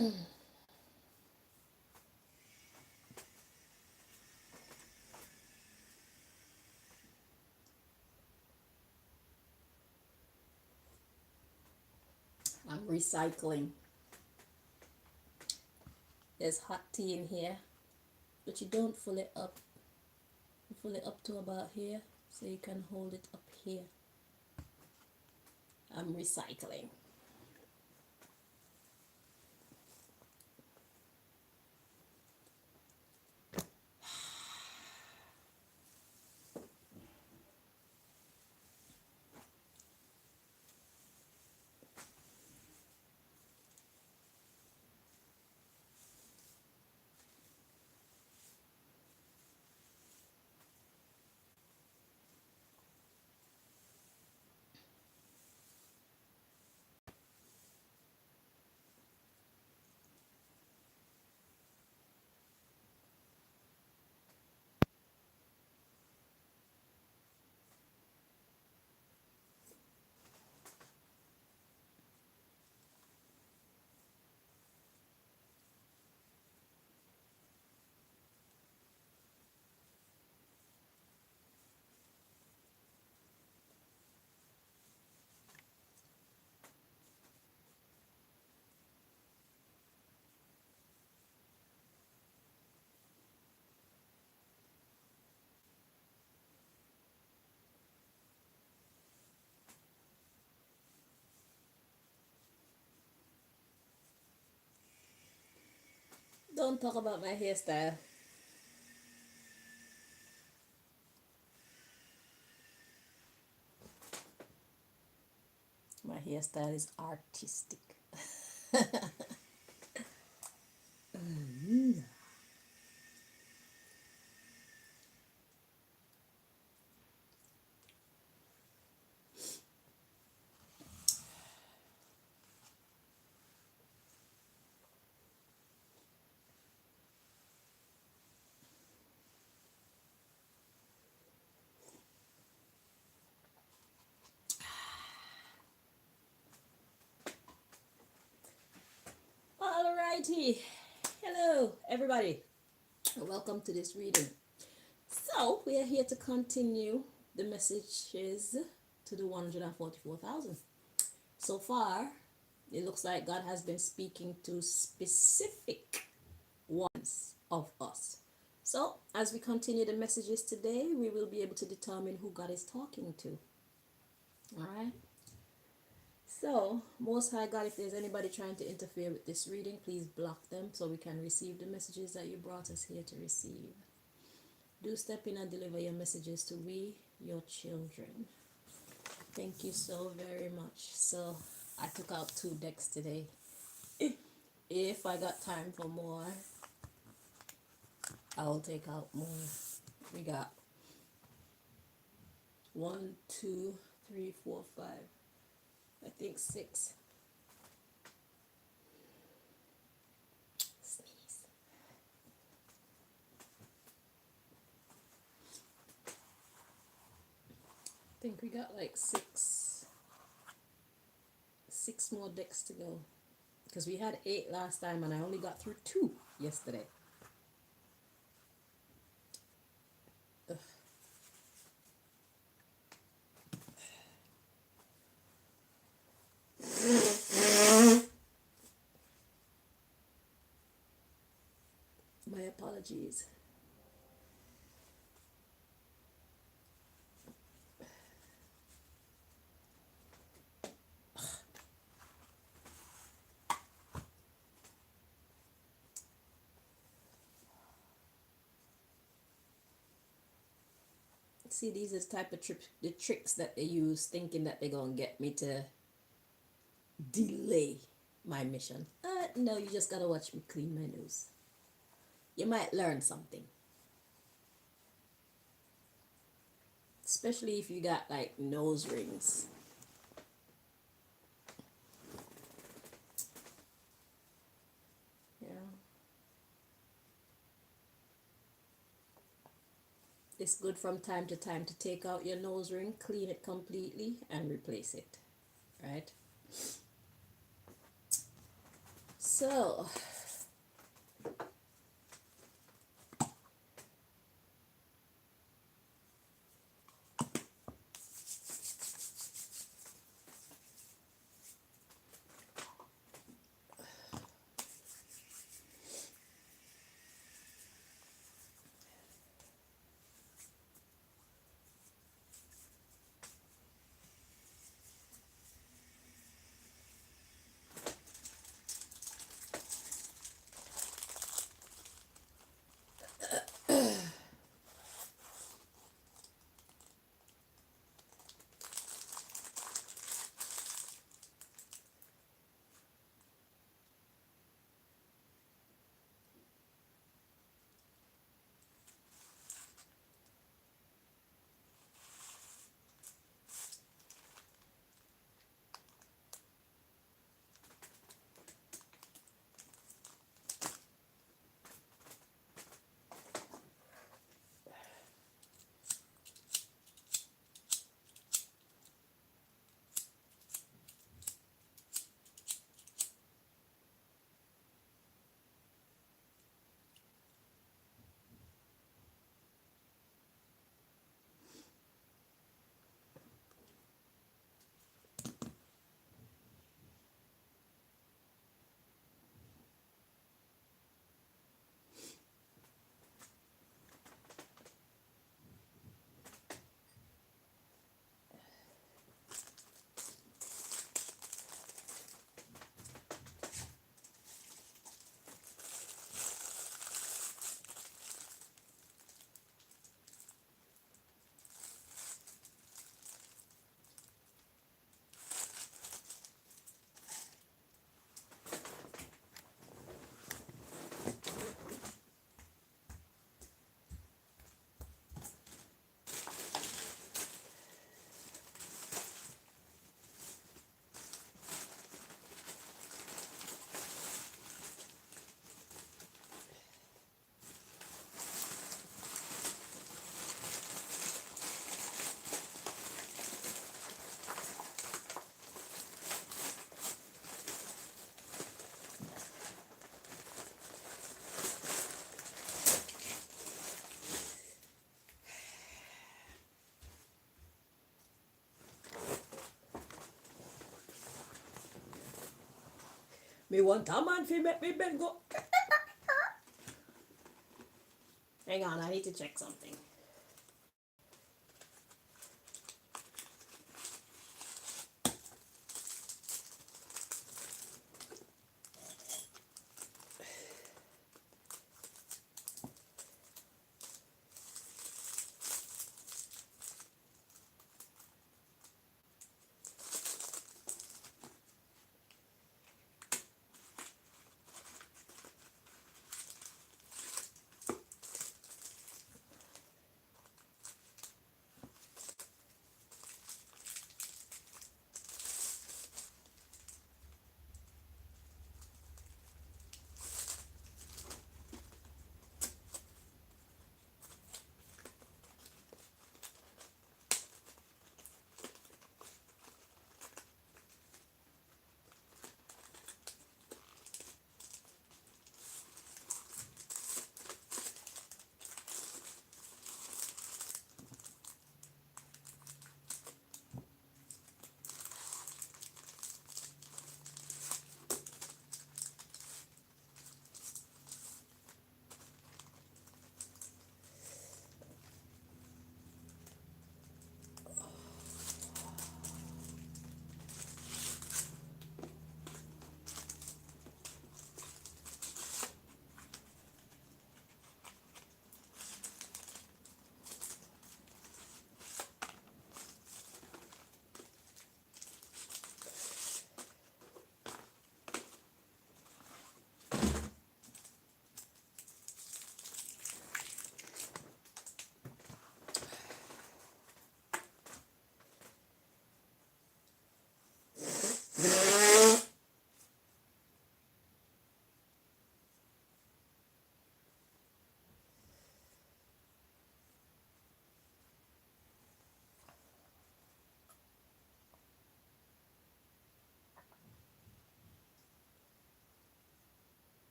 I'm recycling. There's hot tea in here, but you don't fill it up. You fill it up to about here, so you can hold it up here. I'm recycling. Don't talk about my hairstyle. My hairstyle is artistic. Alrighty. Hello, everybody. Welcome to this reading. So, we are here to continue the messages to the 144,000. So far, it looks like God has been speaking to specific ones of us. So, as we continue the messages today, we will be able to determine who God is talking to. Alright? So, Most High God, if there's anybody trying to interfere with this reading, please block them so we can receive the messages that you brought us here to receive. Do step in and deliver your messages to we, your children. Thank you so very much. So, I took out 2 decks today. If I got time for more, I'll take out more. We got 1, 2, 3, 4, 5. I think 6. Sneeze. I think we got like 6 more decks to go. Because we had 8 last time and I only got through 2 yesterday. Ugh. My apologies. See, these are the type of the tricks that they use, thinking that they're gonna get me to delay my mission. No, you just gotta watch me clean my nose. You might learn something. Especially if you got like nose rings. Yeah. It's good from time to time to take out your nose ring, clean it completely, and replace it. Right? So, me want a man fi make me bed go. Hang on, I need to check something.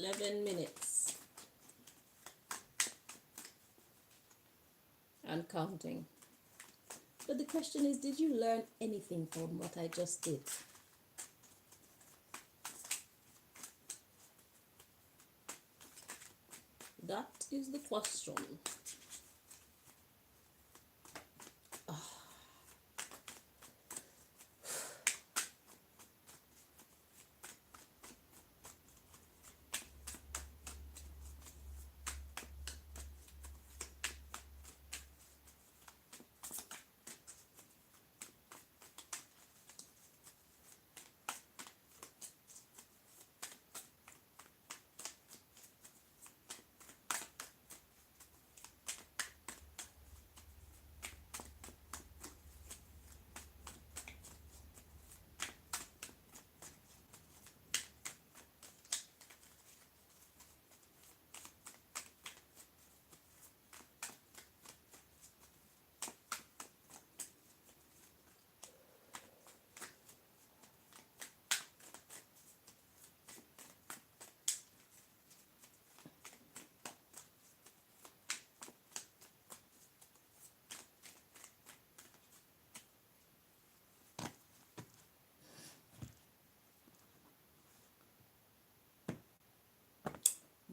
11 minutes and counting. But the question is, did you learn anything from what I just did? That is the question.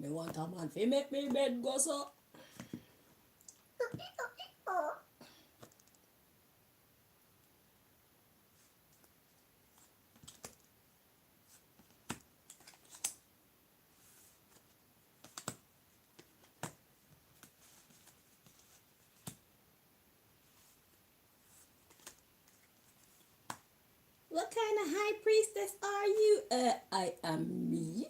Me want a man fi make me bed go so. What kind of high priestess are you? I am me.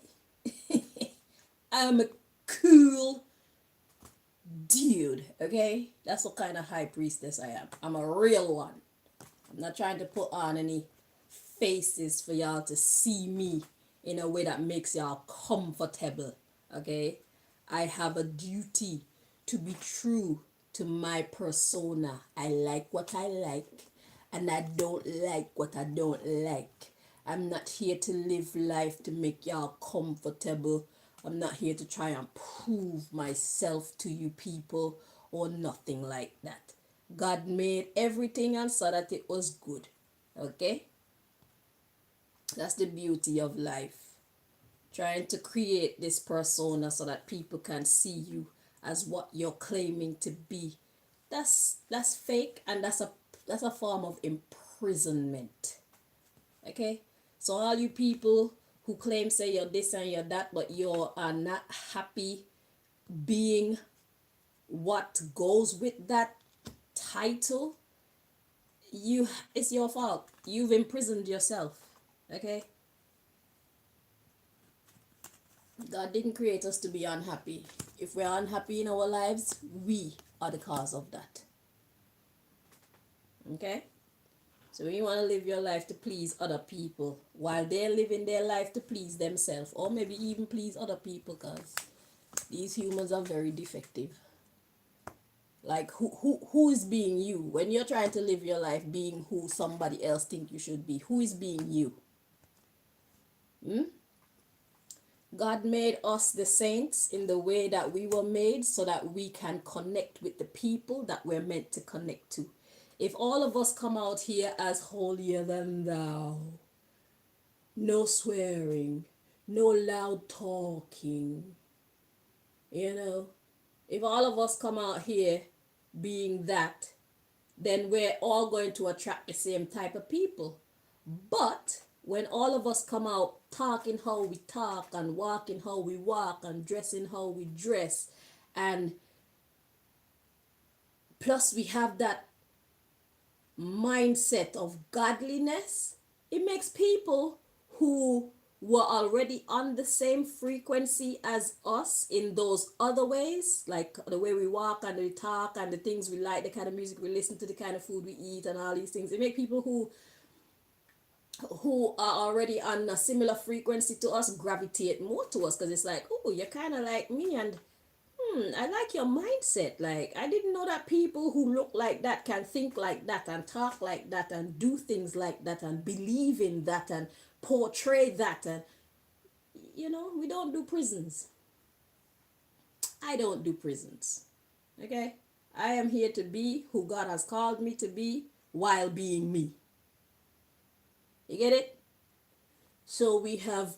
I'm a cool dude, okay? That's what kind of high priestess I am. I'm a real one. I'm not trying to put on any faces for y'all to see me in a way that makes y'all comfortable, okay? I have a duty to be true to my persona. I like what I like, and I don't like what I don't like. I'm not here to live life to make y'all comfortable. I'm not here to try and prove myself to you people or nothing like that. God made everything and saw that it was good. Okay? That's the beauty of life. Trying to create this persona so that people can see you as what you're claiming to be. That's fake, and that's a form of imprisonment. Okay? So all you people who claim say you're this and you're that, but you are not happy being what goes with that title, it's your fault. You've imprisoned yourself. Okay? God didn't create us to be unhappy. If we're unhappy in our lives, we are the cause of that. Okay? So when you want to live your life to please other people while they're living their life to please themselves, or maybe even please other people, because these humans are very defective. Like who is being you when you're trying to live your life being who somebody else think you should be? Who is being you? God made us the saints in the way that we were made so that we can connect with the people that we're meant to connect to. If all of us come out here as holier than thou, no swearing, no loud talking, if all of us come out here being that, then we're all going to attract the same type of people. But when all of us come out talking how we talk and walking how we walk and dressing how we dress, and plus we have that mindset of godliness, it makes people who were already on the same frequency as us in those other ways, like the way we walk and we talk and the things we like, the kind of music we listen to, the kind of food we eat and all these things. It makes people who are already on a similar frequency to us gravitate more to us, because it's like, oh, you're kind of like me, and I like your mindset. Like, I didn't know that people who look like that can think like that and talk like that and do things like that and believe in that and portray that. And we don't do prisons. I don't do prisons. Okay? I am here to be who God has called me to be while being me. You get it? So we have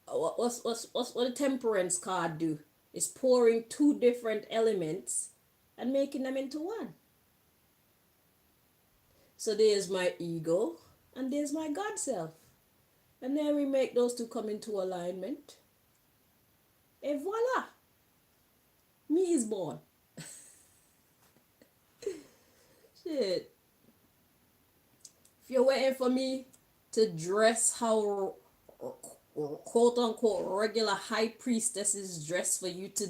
what the temperance card do? It's pouring two different elements and making them into one. So there's my ego and there's my God self. And then we make those two come into alignment. Et voila! Me is born. Shit. If you're waiting for me to dress how quote unquote regular high priestesses dress for you to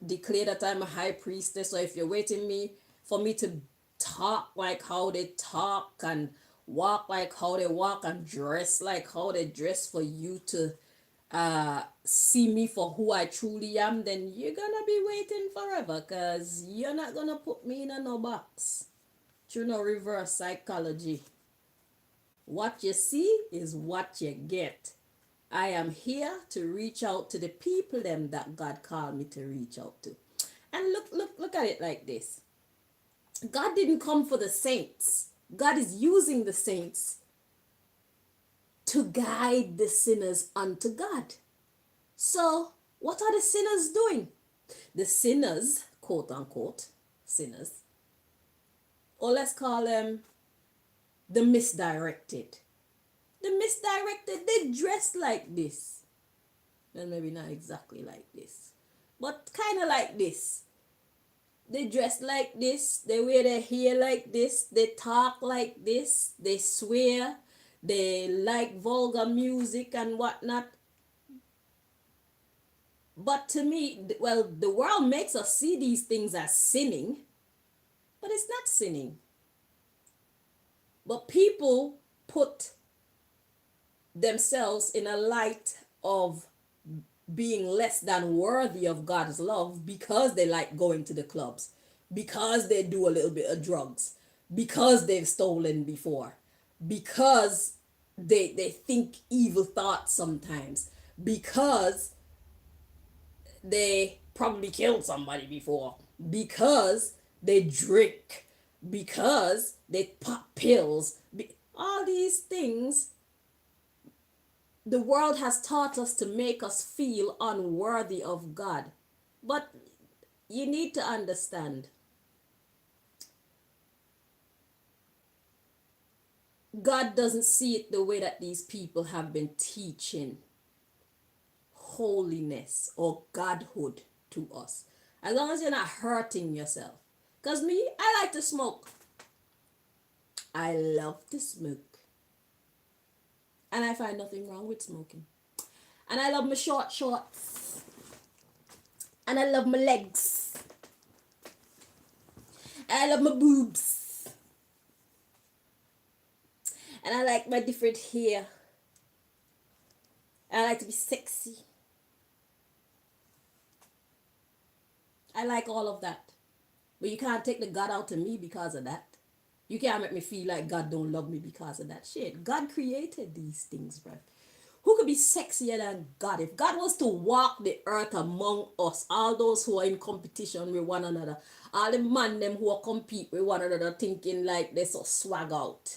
declare that I'm a high priestess, or if you're waiting for me to talk like how they talk and walk like how they walk and dress like how they dress for you to see me for who I truly am, then you're gonna be waiting forever, because you're not gonna put me in a no box through no reverse psychology. What you see is what you get. I am here to reach out to the people them that God called me to reach out to. And look at it like this. God didn't come for the saints. God is using the saints to guide the sinners unto God. So, what are the sinners doing? The sinners, quote unquote, sinners, or let's call them the misdirected. The misdirected, they dress like this. Well, maybe not exactly like this, but kind of like this. They dress like this, they wear their hair like this, they talk like this, they swear, they like vulgar music and whatnot. But to me, well, the world makes us see these things as sinning, but it's not sinning. But people put themselves in a light of being less than worthy of God's love because they like going to the clubs, because they do a little bit of drugs, because they've stolen before, because they think evil thoughts sometimes, because they probably killed somebody before, because they drink, because they pop pills. All these things the world has taught us to make us feel unworthy of God. But you need to understand, God doesn't see it the way that these people have been teaching holiness or godhood to us. As long as you're not hurting yourself. Because me, I like to smoke. I love to smoke. And I find nothing wrong with smoking. And I love my short shorts. And I love my legs. And I love my boobs. And I like my different hair. And I like to be sexy. I like all of that. But you can't take the God out of me because of that. You can't make me feel like God don't love me because of that shit. God created these things, bro. Who could be sexier than God? If God was to walk the earth among us, all those who are in competition with one another, all the man them who are compete with one another thinking like they're so swag out,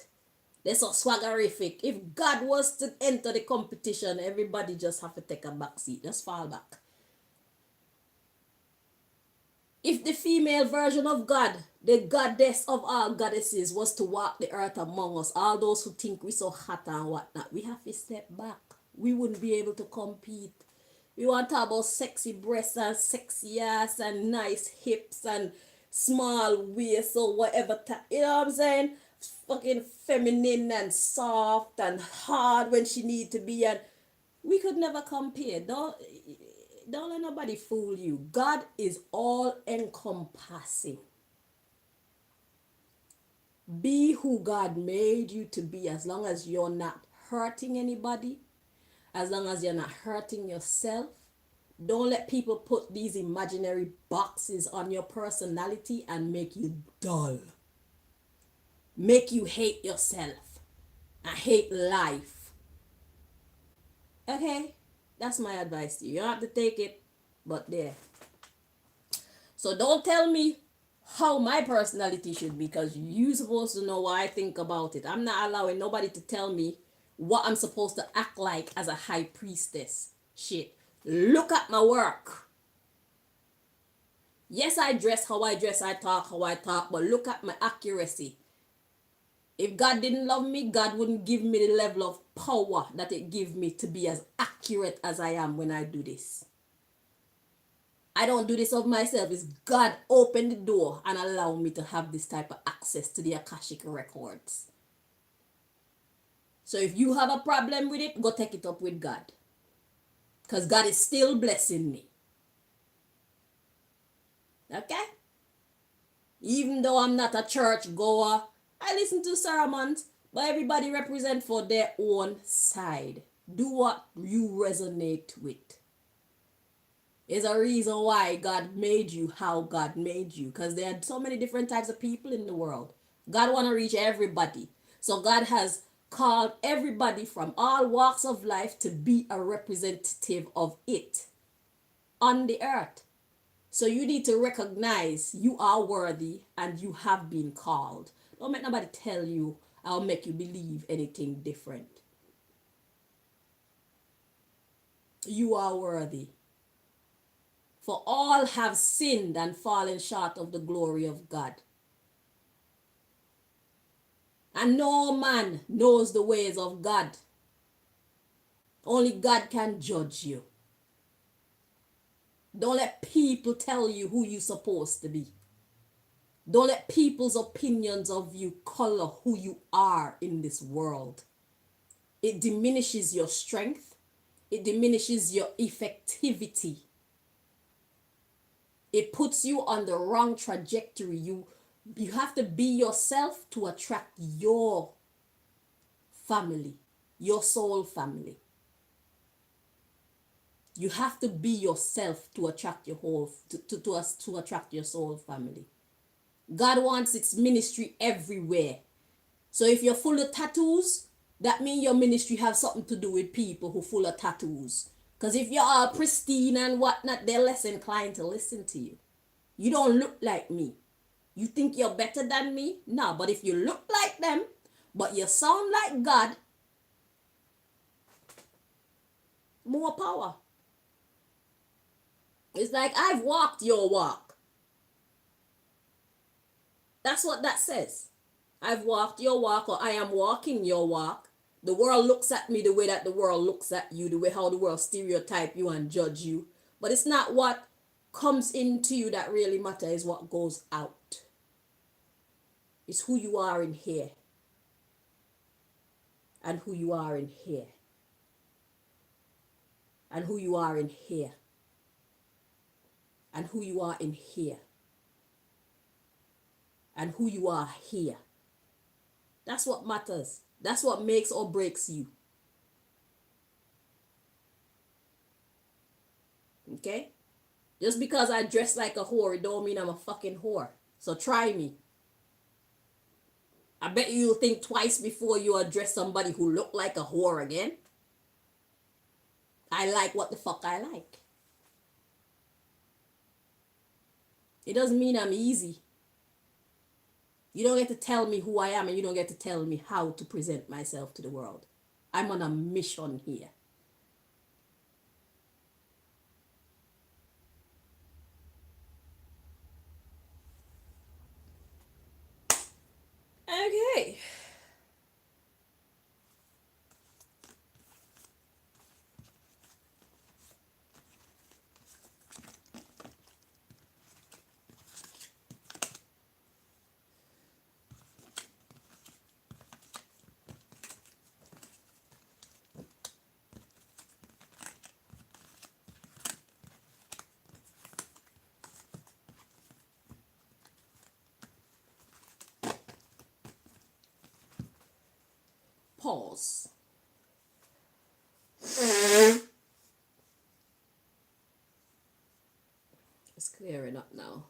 they're so swaggerific. If God was to enter the competition, everybody just have to take a back seat. Just fall back. If the female version of God, the goddess of all goddesses, was to walk the earth among us, all those who think we're so hot and whatnot, we have to step back. We wouldn't be able to compete. We want to talk about sexy breasts and sexy ass and nice hips and small waist or whatever. You know what I'm saying? Fucking feminine and soft and hard when she need to be. And we could never compare. Don't let nobody fool you. God is all encompassing. Be who God made you to be, as long as you're not hurting anybody, as long as you're not hurting yourself. Don't let people put these imaginary boxes on your personality and make you dull. Make you hate yourself and hate life. Okay? That's my advice to you. You don't have to take it, but there. So don't tell me how my personality should be, because you're supposed to know what I think about it. I'm not allowing nobody to tell me what I'm supposed to act like as a high priestess. Shit. Look at my work. Yes, I dress how I dress, I talk how I talk, but look at my accuracy. If God didn't love me, God wouldn't give me the level of power that it gives me to be as accurate as I am when I do this. I don't do this of myself. It's God opened the door and allowed me to have this type of access to the Akashic records. So if you have a problem with it, go take it up with God. Because God is still blessing me. Okay? Even though I'm not a church goer, I listen to sermons, but everybody represent for their own side. Do what you resonate with. There's a reason why God made you how God made you, because there are so many different types of people in the world. God want to reach everybody. So God has called everybody from all walks of life to be a representative of it on the earth. So you need to recognize you are worthy and you have been called. Don't make nobody tell you or make you believe anything different. You are worthy. For all have sinned and fallen short of the glory of God. And no man knows the ways of God. Only God can judge you. Don't let people tell you who you're supposed to be. Don't let people's opinions of you color who you are in this world. It diminishes your strength. It diminishes your effectivity. It puts you on the wrong trajectory. You have to be yourself to attract your family, your soul family. You have to be yourself to attract your whole to attract your soul family. God wants its ministry everywhere. So if you're full of tattoos, that means your ministry has something to do with people who are full of tattoos. Because if you're all pristine and whatnot, they're less inclined to listen to you. You don't look like me. You think you're better than me? No, but if you look like them, but you sound like God, more power. It's like I've walked your walk. That's what that says. I've walked your walk, or I am walking your walk. The world looks at me the way that the world looks at you, the way how the world stereotype you and judge you. But it's not what comes into you that really matters, it's what goes out. It's who you are in here. And who you are in here. And who you are in here. And who you are in here. And who you are here. That's what matters. That's what makes or breaks you. Okay? Just because I dress like a whore, it don't mean I'm a fucking whore. So try me. I bet you'll think twice before you address somebody who look like a whore again. I like what the fuck I like. It doesn't mean I'm easy. You don't get to tell me who I am, and you don't get to tell me how to present myself to the world. I'm on a mission here. Okay. Pause. It's clearing up now.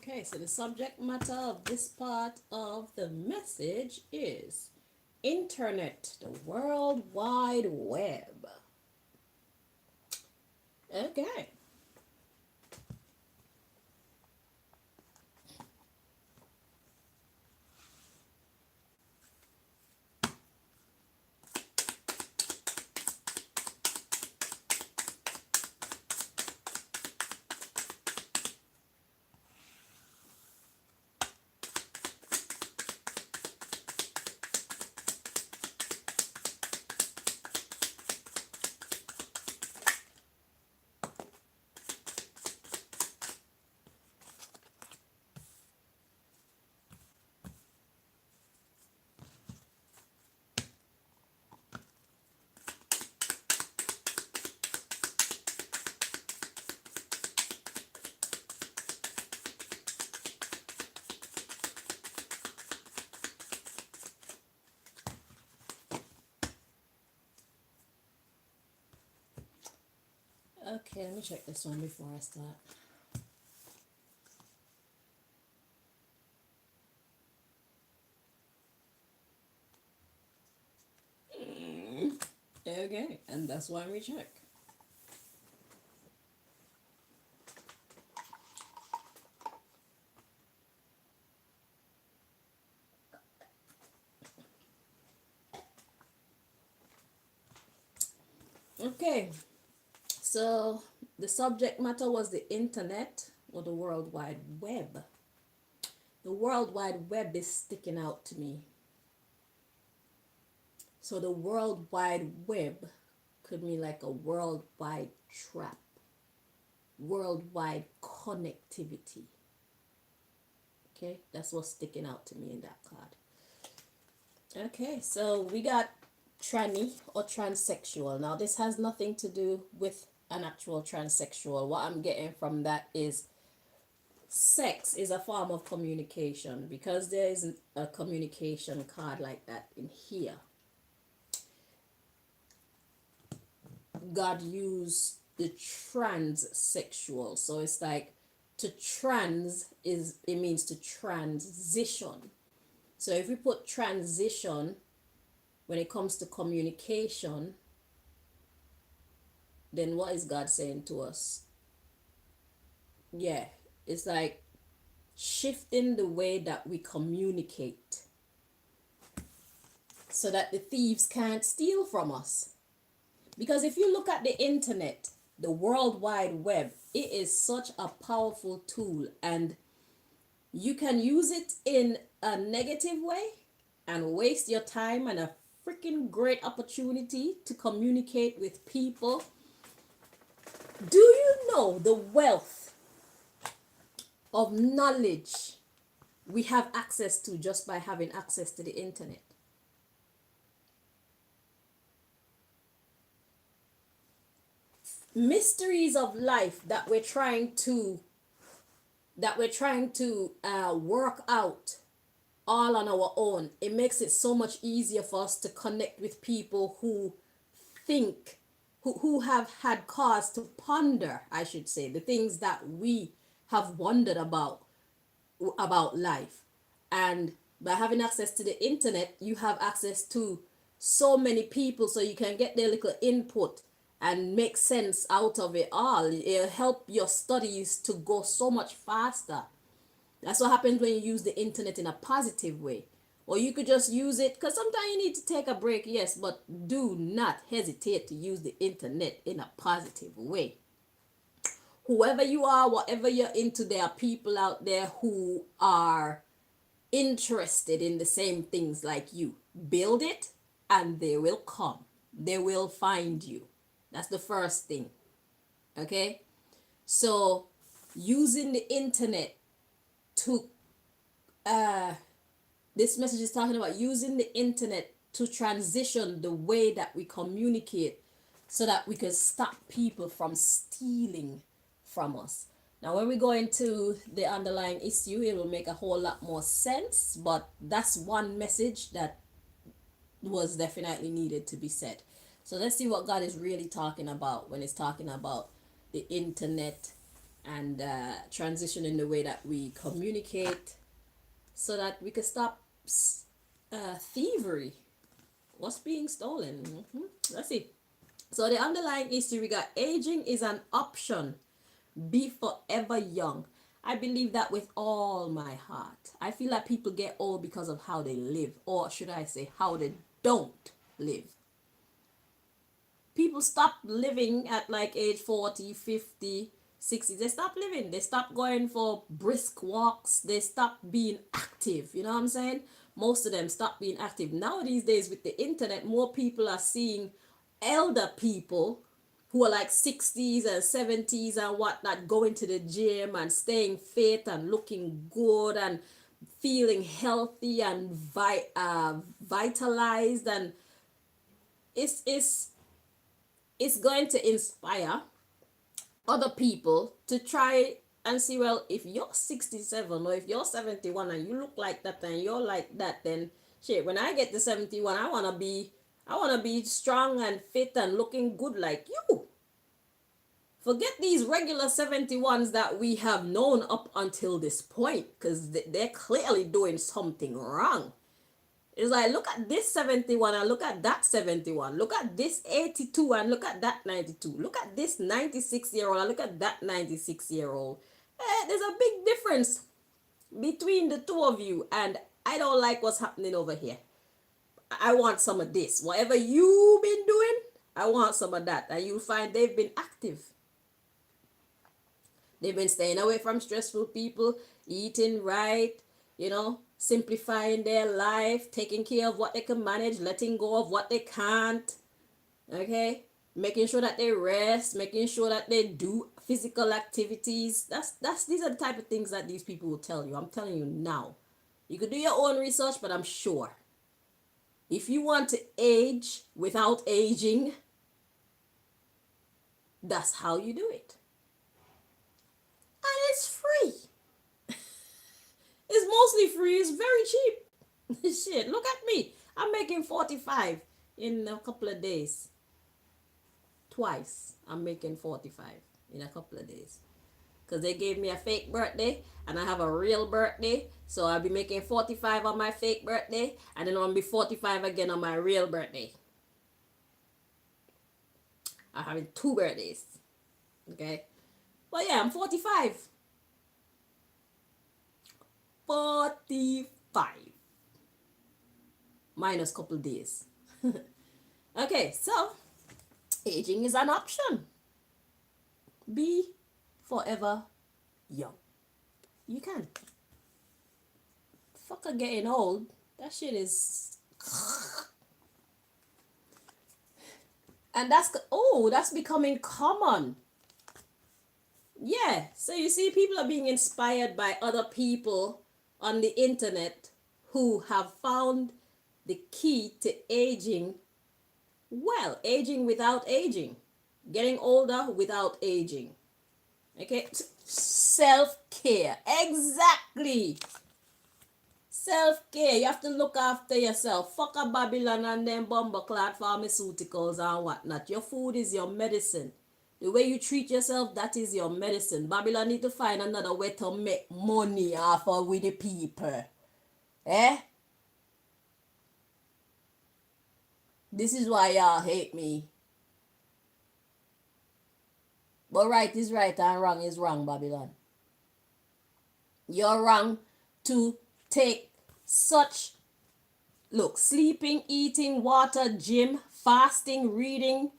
Okay, so the subject matter of this part of the message is Internet, the World Wide Web. Okay. Okay, let me check this one before I start. Okay, and that's why we check. Okay, so the subject matter was the internet or the World Wide Web. The World Wide Web is sticking out to me. So the World Wide Web could mean like a worldwide trap, worldwide connectivity. Okay, that's what's sticking out to me in that card. Okay, so we got tranny or transsexual. Now, this has nothing to do with an actual transsexual. What I'm getting from that is sex is a form of communication. Because there isn't a communication card like that in here, God used the transsexual. So it's like to trans is, it means to transition. So if we put transition when it comes to communication, then what is God saying to us? Yeah, it's like shifting the way that we communicate so that the thieves can't steal from us. Because if you look at the internet, the World Wide Web, it is such a powerful tool, and you can use it in a negative way and waste your time and a freaking great opportunity to communicate with people. Do you know the wealth of knowledge we have access to just by having access to the internet? Mysteries of life that we're trying to work out all on our own. It makes it so much easier for us to connect with people who think, who have had cause to ponder, I should say, the things that we have wondered about life. And by having access to the internet, you have access to so many people, so you can get their little input and make sense out of it all. It'll help your studies to go so much faster. That's what happens when you use the internet in a positive way. Or you could just use it, because sometimes you need to take a break, yes, but do not hesitate to use the internet in a positive way. Whoever you are, whatever you're into, there are people out there who are interested in the same things like you. Build it and they will come. They will find you. That's the first thing. Okay? So, using the internet to this message is talking about using the internet to transition the way that we communicate so that we can stop people from stealing from us. Now, when we go into the underlying issue, it will make a whole lot more sense, but that's one message that was definitely needed to be said. So let's see what God is really talking about when it's talking about the internet and transitioning the way that we communicate so that we can stop thievery. What's being stolen? Let's see. So the underlying issue, we got aging is an option. Be forever young. I believe that with all my heart. I feel like people get old because of how they live, or should I say, how they don't live. People stop living at like age 40, 50, 60. They stop living. They stop going for brisk walks. They stop being active. You know what I'm saying? Most of them stop being active. Now these days with the internet, more people are seeing elder people who are like 60s and 70s and whatnot going to the gym and staying fit and looking good and feeling healthy and vitalized, and it's going to inspire other people to try and see, well, if you're 67 or if you're 71 and you look like that and you're like that, then shit, when I get to 71, I want to be strong and fit and looking good like you. Forget these regular 71s that we have known up until this point, because they're clearly doing something wrong. It's like, look at this 71 and look at that 71. Look at this 82 and look at that 92. Look at this 96-year-old and look at that 96-year-old. There's a big difference between the two of you, and I don't like what's happening over here. I want some of this. Whatever you've been doing, I want some of that. And you'll find they've been active. They've been staying away from stressful people, eating right, simplifying their life, taking care of what they can manage, letting go of what they can't. Okay? Making sure that they rest, making sure that they do physical activities. These are the type of things that these people will tell you. I'm telling you now. You could do your own research, but I'm sure if you want to age without aging, that's how you do it. And it's free. It's mostly free. It's very cheap. Shit, look at me. I'm making 45 in a couple of days. Twice I'm making 45 in a couple of days. Because they gave me a fake birthday and I have a real birthday. So I'll be making 45 on my fake birthday and then I'll be 45 again on my real birthday. I'm having 2 birthdays. Okay? But yeah, I'm 45. 45. Minus couple days. Okay, so aging is an option. Be forever young. You can. Fucker getting old. That shit is... And that's becoming common. Yeah, so you see, people are being inspired by other people on the internet who have found the key to aging well, aging without aging, getting older without aging. Okay, self-care, exactly. Self-care, you have to look after yourself. Fuck a Babylon and them bumbleclad pharmaceuticals and whatnot. Your food is your medicine. The way you treat yourself, that is your medicine. Babylon need to find another way to make money off of with the people. Eh? This is why y'all hate me. But right is right and wrong is wrong, Babylon. You're wrong to take such... Look, sleeping, eating, water, gym, fasting, reading,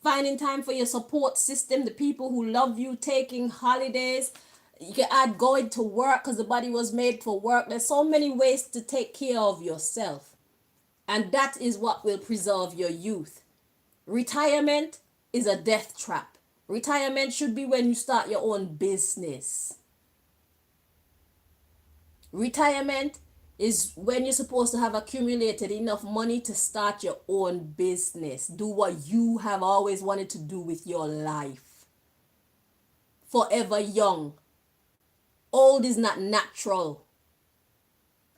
finding time for your support system, the people who love you, taking holidays. You can add going to work because the body was made for work. There's so many ways to take care of yourself. And that is what will preserve your youth. Retirement is a death trap. Retirement should be when you start your own business. Retirement is when you're supposed to have accumulated enough money to start your own business. Do what you have always wanted to do with your life. Forever young. Old is not natural.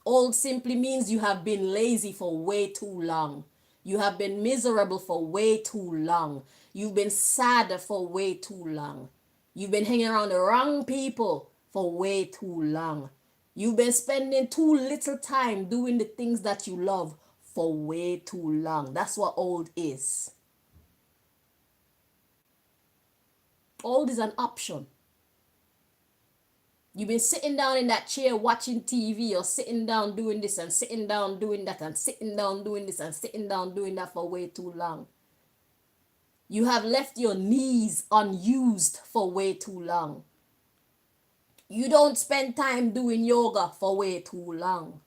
Old simply means you have been lazy for way too long. You have been miserable for way too long. You've been sad for way too long. You've been hanging around the wrong people for way too long. You've been spending too little time doing the things that you love for way too long. That's what old is. Old is an option. You've been sitting down in that chair watching TV, or sitting down doing this and sitting down doing that and sitting down doing this and sitting down doing that for way too long. You have left your knees unused for way too long. You don't spend time doing yoga for way too long.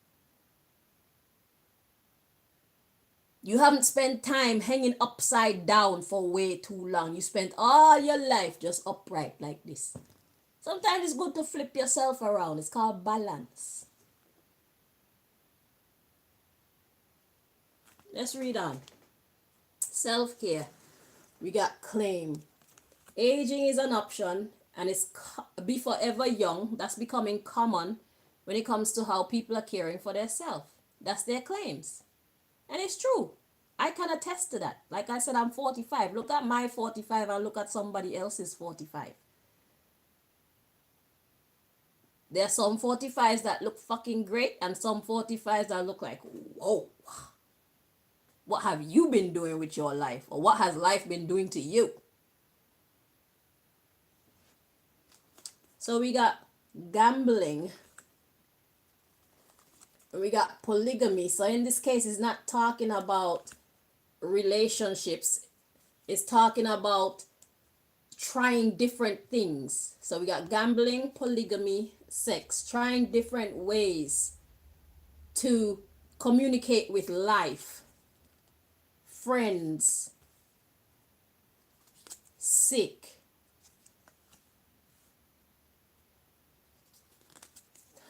You haven't spent time hanging upside down for way too long. You spent all your life just upright like this. Sometimes it's good to flip yourself around. It's called balance. Let's read on. Self-care. We got claim. Aging is an option, and it's be forever young. That's becoming common when it comes to how people are caring for themselves. That's their claims. And it's true. I can attest to that. Like I said, I'm 45. Look at my 45 and look at somebody else's 45. There are some 45s that look fucking great and some 45s that look like, whoa. What have you been doing with your life? Or what has life been doing to you? So we got gambling. We got polygamy. So in this case, it's not talking about relationships. It's talking about trying different things. So we got gambling, polygamy, sex. Trying different ways to communicate with life. Friends. Sick.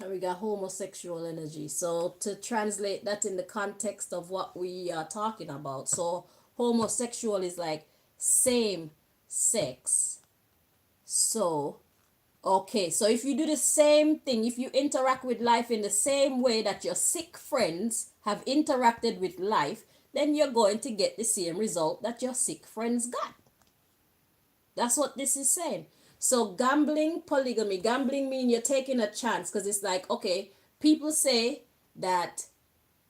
And we got homosexual energy. So to translate that in the context of what we are talking about. So homosexual is like same sex. So, okay. So if you do the same thing, if you interact with life in the same way that your sick friends have interacted with life, then you're going to get the same result that your sick friends got. That's what this is saying. So gambling, polygamy. Gambling means you're taking a chance, because it's like, okay, people say that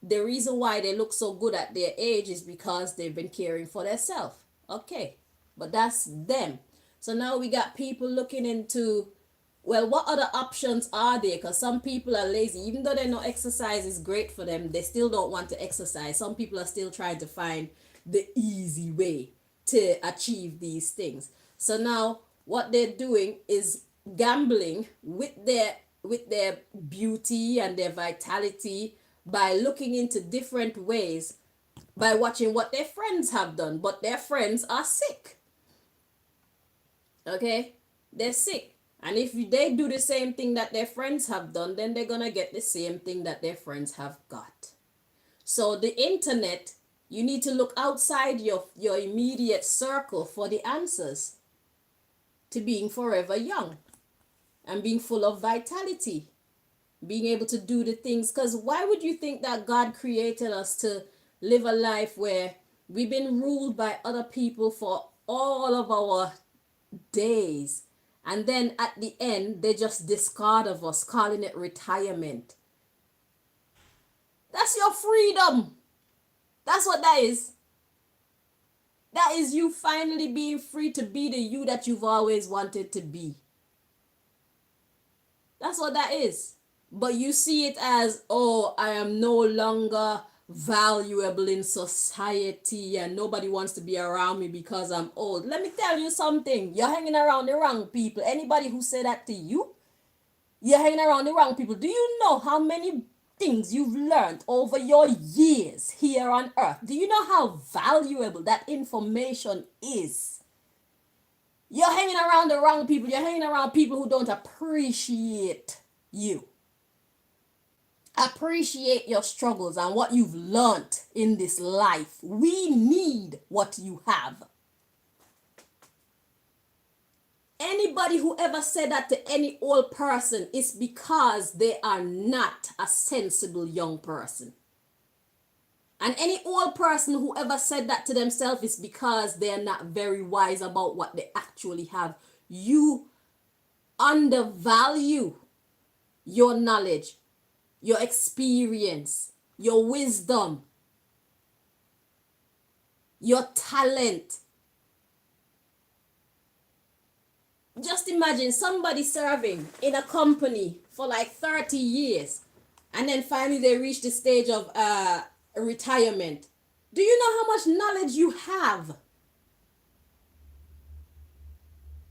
the reason why they look so good at their age is because they've been caring for themselves. Okay, but that's them. So now we got people looking into, well, what other options are there? Because some people are lazy. Even though they know exercise is great for them, they still don't want to exercise. Some people are still trying to find the easy way to achieve these things. So now what they're doing is gambling with their beauty and their vitality by looking into different ways, by watching what their friends have done. But their friends are sick. Okay? They're sick. And if they do the same thing that their friends have done, then they're going to get the same thing that their friends have got. So the internet, you need to look outside your immediate circle for the answers to being forever young and being full of vitality, being able to do the things. Because why would you think that God created us to live a life where we've been ruled by other people for all of our days, and then at the end they just discard of us, calling it retirement? That's your freedom. That's what that is. That is you finally being free to be the you that you've always wanted to be. That's what that is. But you see it as, oh, I am no longer valuable in society and nobody wants to be around me because I'm old. Let me tell you something. You're hanging around the wrong people. Anybody who said that to you, you're hanging around the wrong people. Do you know how many things you've learned over your years here on earth? Do you know how valuable that information is? You're hanging around the wrong people. You're hanging around people who don't appreciate you. Appreciate your struggles and what you've learned in this life. We need what you have. Anybody who ever said that to any old person is because they are not a sensible young person. And any old person who ever said that to themselves is because they're not very wise about what they actually have. You undervalue your knowledge, your experience, your wisdom, your talent. Just imagine somebody serving in a company for like 30 years and then finally they reach the stage of retirement. Do you know how much knowledge you have?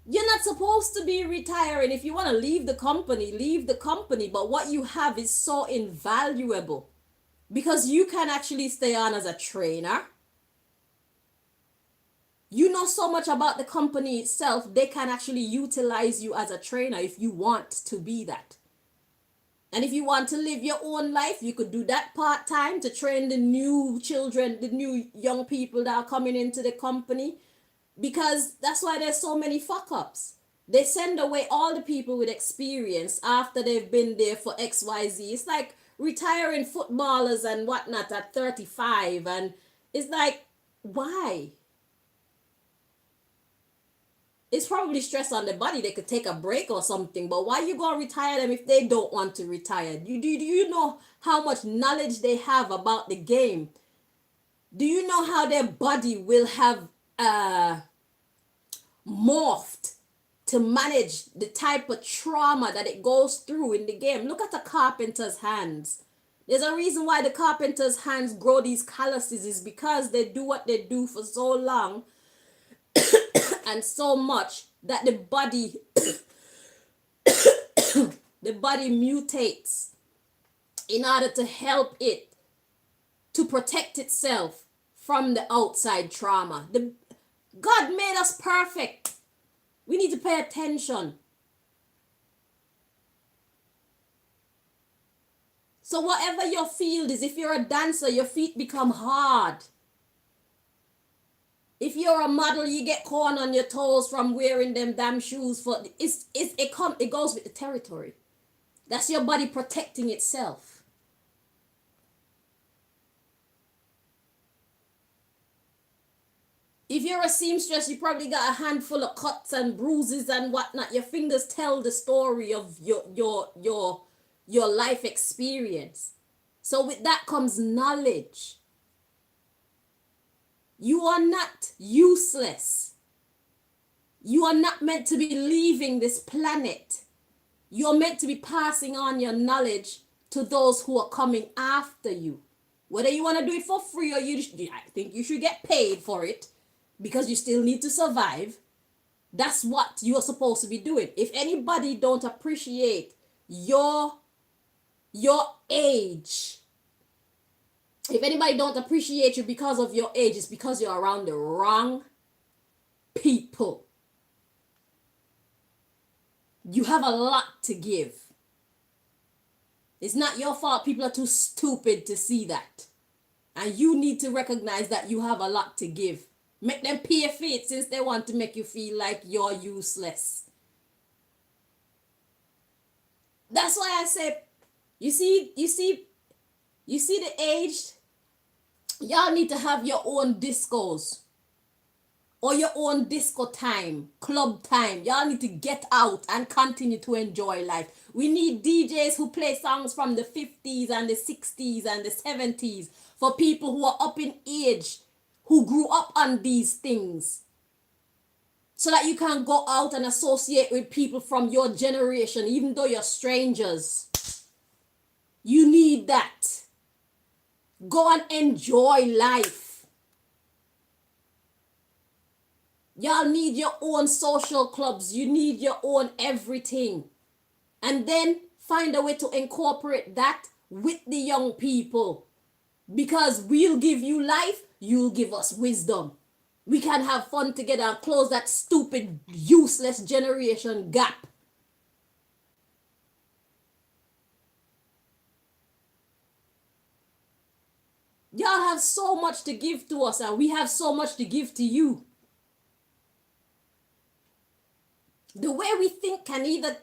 You're not supposed to be retiring. If you want to leave the company, leave the company. But what you have is so invaluable because you can actually stay on as a trainer. You know so much about the company itself, they can actually utilize you as a trainer if you want to be that. And if you want to live your own life, you could do that part-time to train the new children, the new young people that are coming into the company. Because that's why there's so many fuck-ups. They send away all the people with experience after they've been there for XYZ. It's like retiring footballers and whatnot at 35. And it's like, why? It's probably stress on the body. They could take a break or something. But why you gonna retire them if they don't want to retire? Do you know how much knowledge they have about the game? Do you know how their body will have morphed to manage the type of trauma that it goes through in the game? Look at a carpenter's hands. There's a reason why the carpenter's hands grow these calluses, is because they do what they do for so long and so much that the body the body mutates in order to help it to protect itself from the outside trauma. God made us perfect. We need to pay attention. So whatever your field is, if you're a dancer, your feet become hard. If you're a model, you get corn on your toes from wearing them damn shoes. It goes with the territory. That's your body protecting itself. If you're a seamstress, you probably got a handful of cuts and bruises and whatnot. Your fingers tell the story of your life experience. So with that comes knowledge. You are not useless. You are not meant to be leaving this planet. You're meant to be passing on your knowledge to those who are coming after you. Whether you want to do it for free or I think you should get paid for it because you still need to survive. That's what you are supposed to be doing. If anybody don't appreciate your age, if anybody don't appreciate you because of your age, it's because you're around the wrong people. You have a lot to give. It's not your fault people are too stupid to see that. And you need to recognize that you have a lot to give. Make them pay for it since they want to make you feel like you're useless. That's why I say, you see the aged? Y'all need to have your own discos or your own disco time, club time. Y'all need to get out and continue to enjoy life. We need DJs who play songs from the 50s and the 60s and the 70s for people who are up in age, who grew up on these things, so that you can go out and associate with people from your generation, even though you're strangers. You need that. Go and enjoy life. Y'all need your own social clubs. You need your own everything. And then find a way to incorporate that with the young people. Because we'll give you life, you'll give us wisdom. We can have fun together and close that stupid, useless generation gap. Y'all have so much to give to us, and we have so much to give to you. The way we think can either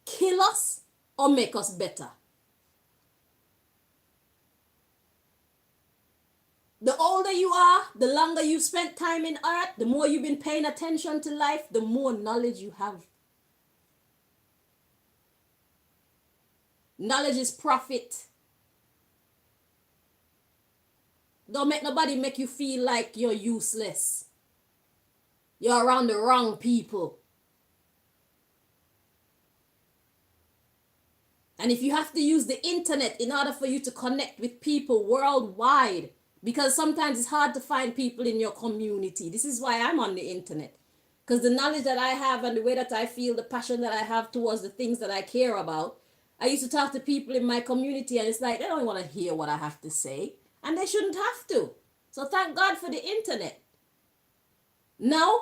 kill us or make us better. The older you are, the longer you've spent time in earth, the more you've been paying attention to life, the more knowledge you have. Knowledge is profit. Don't make nobody make you feel like you're useless. You're around the wrong people. And if you have to use the internet in order for you to connect with people worldwide, because sometimes it's hard to find people in your community. This is why I'm on the internet. Because the knowledge that I have and the way that I feel, the passion that I have towards the things that I care about, I used to talk to people in my community and it's like they don't want to hear what I have to say. And they shouldn't have to. So thank God for the internet. Now,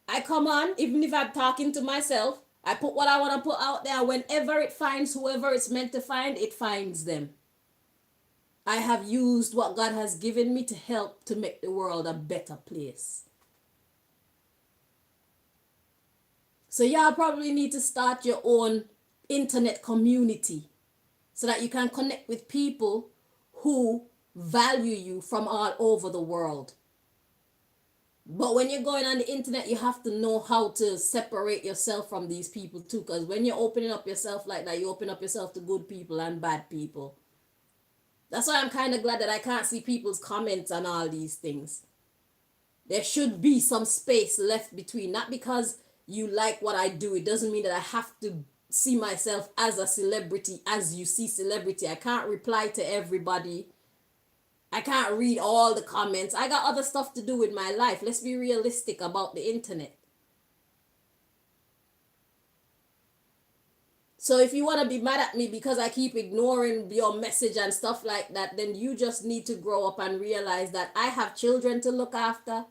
I come on, even if I'm talking to myself, I put what I want to put out there. Whenever it finds whoever it's meant to find, it finds them. I have used what God has given me to help to make the world a better place. So y'all probably need to start your own internet community so that you can connect with people who value you from all over the world. But when you're going on the internet, you have to know how to separate yourself from these people too. Because when you're opening up yourself like that, you open up yourself to good people and bad people. That's why I'm kind of glad that I can't see people's comments and all these things. There should be some space left between. Not because you like what I do. It doesn't mean that I have to see myself as a celebrity as you see celebrity. I can't reply to everybody. I can't read all the comments. I got other stuff to do with my life. Let's be realistic about the internet. So if you want to be mad at me because I keep ignoring your message and stuff like that, then you just need to grow up and realize that I have children to look after.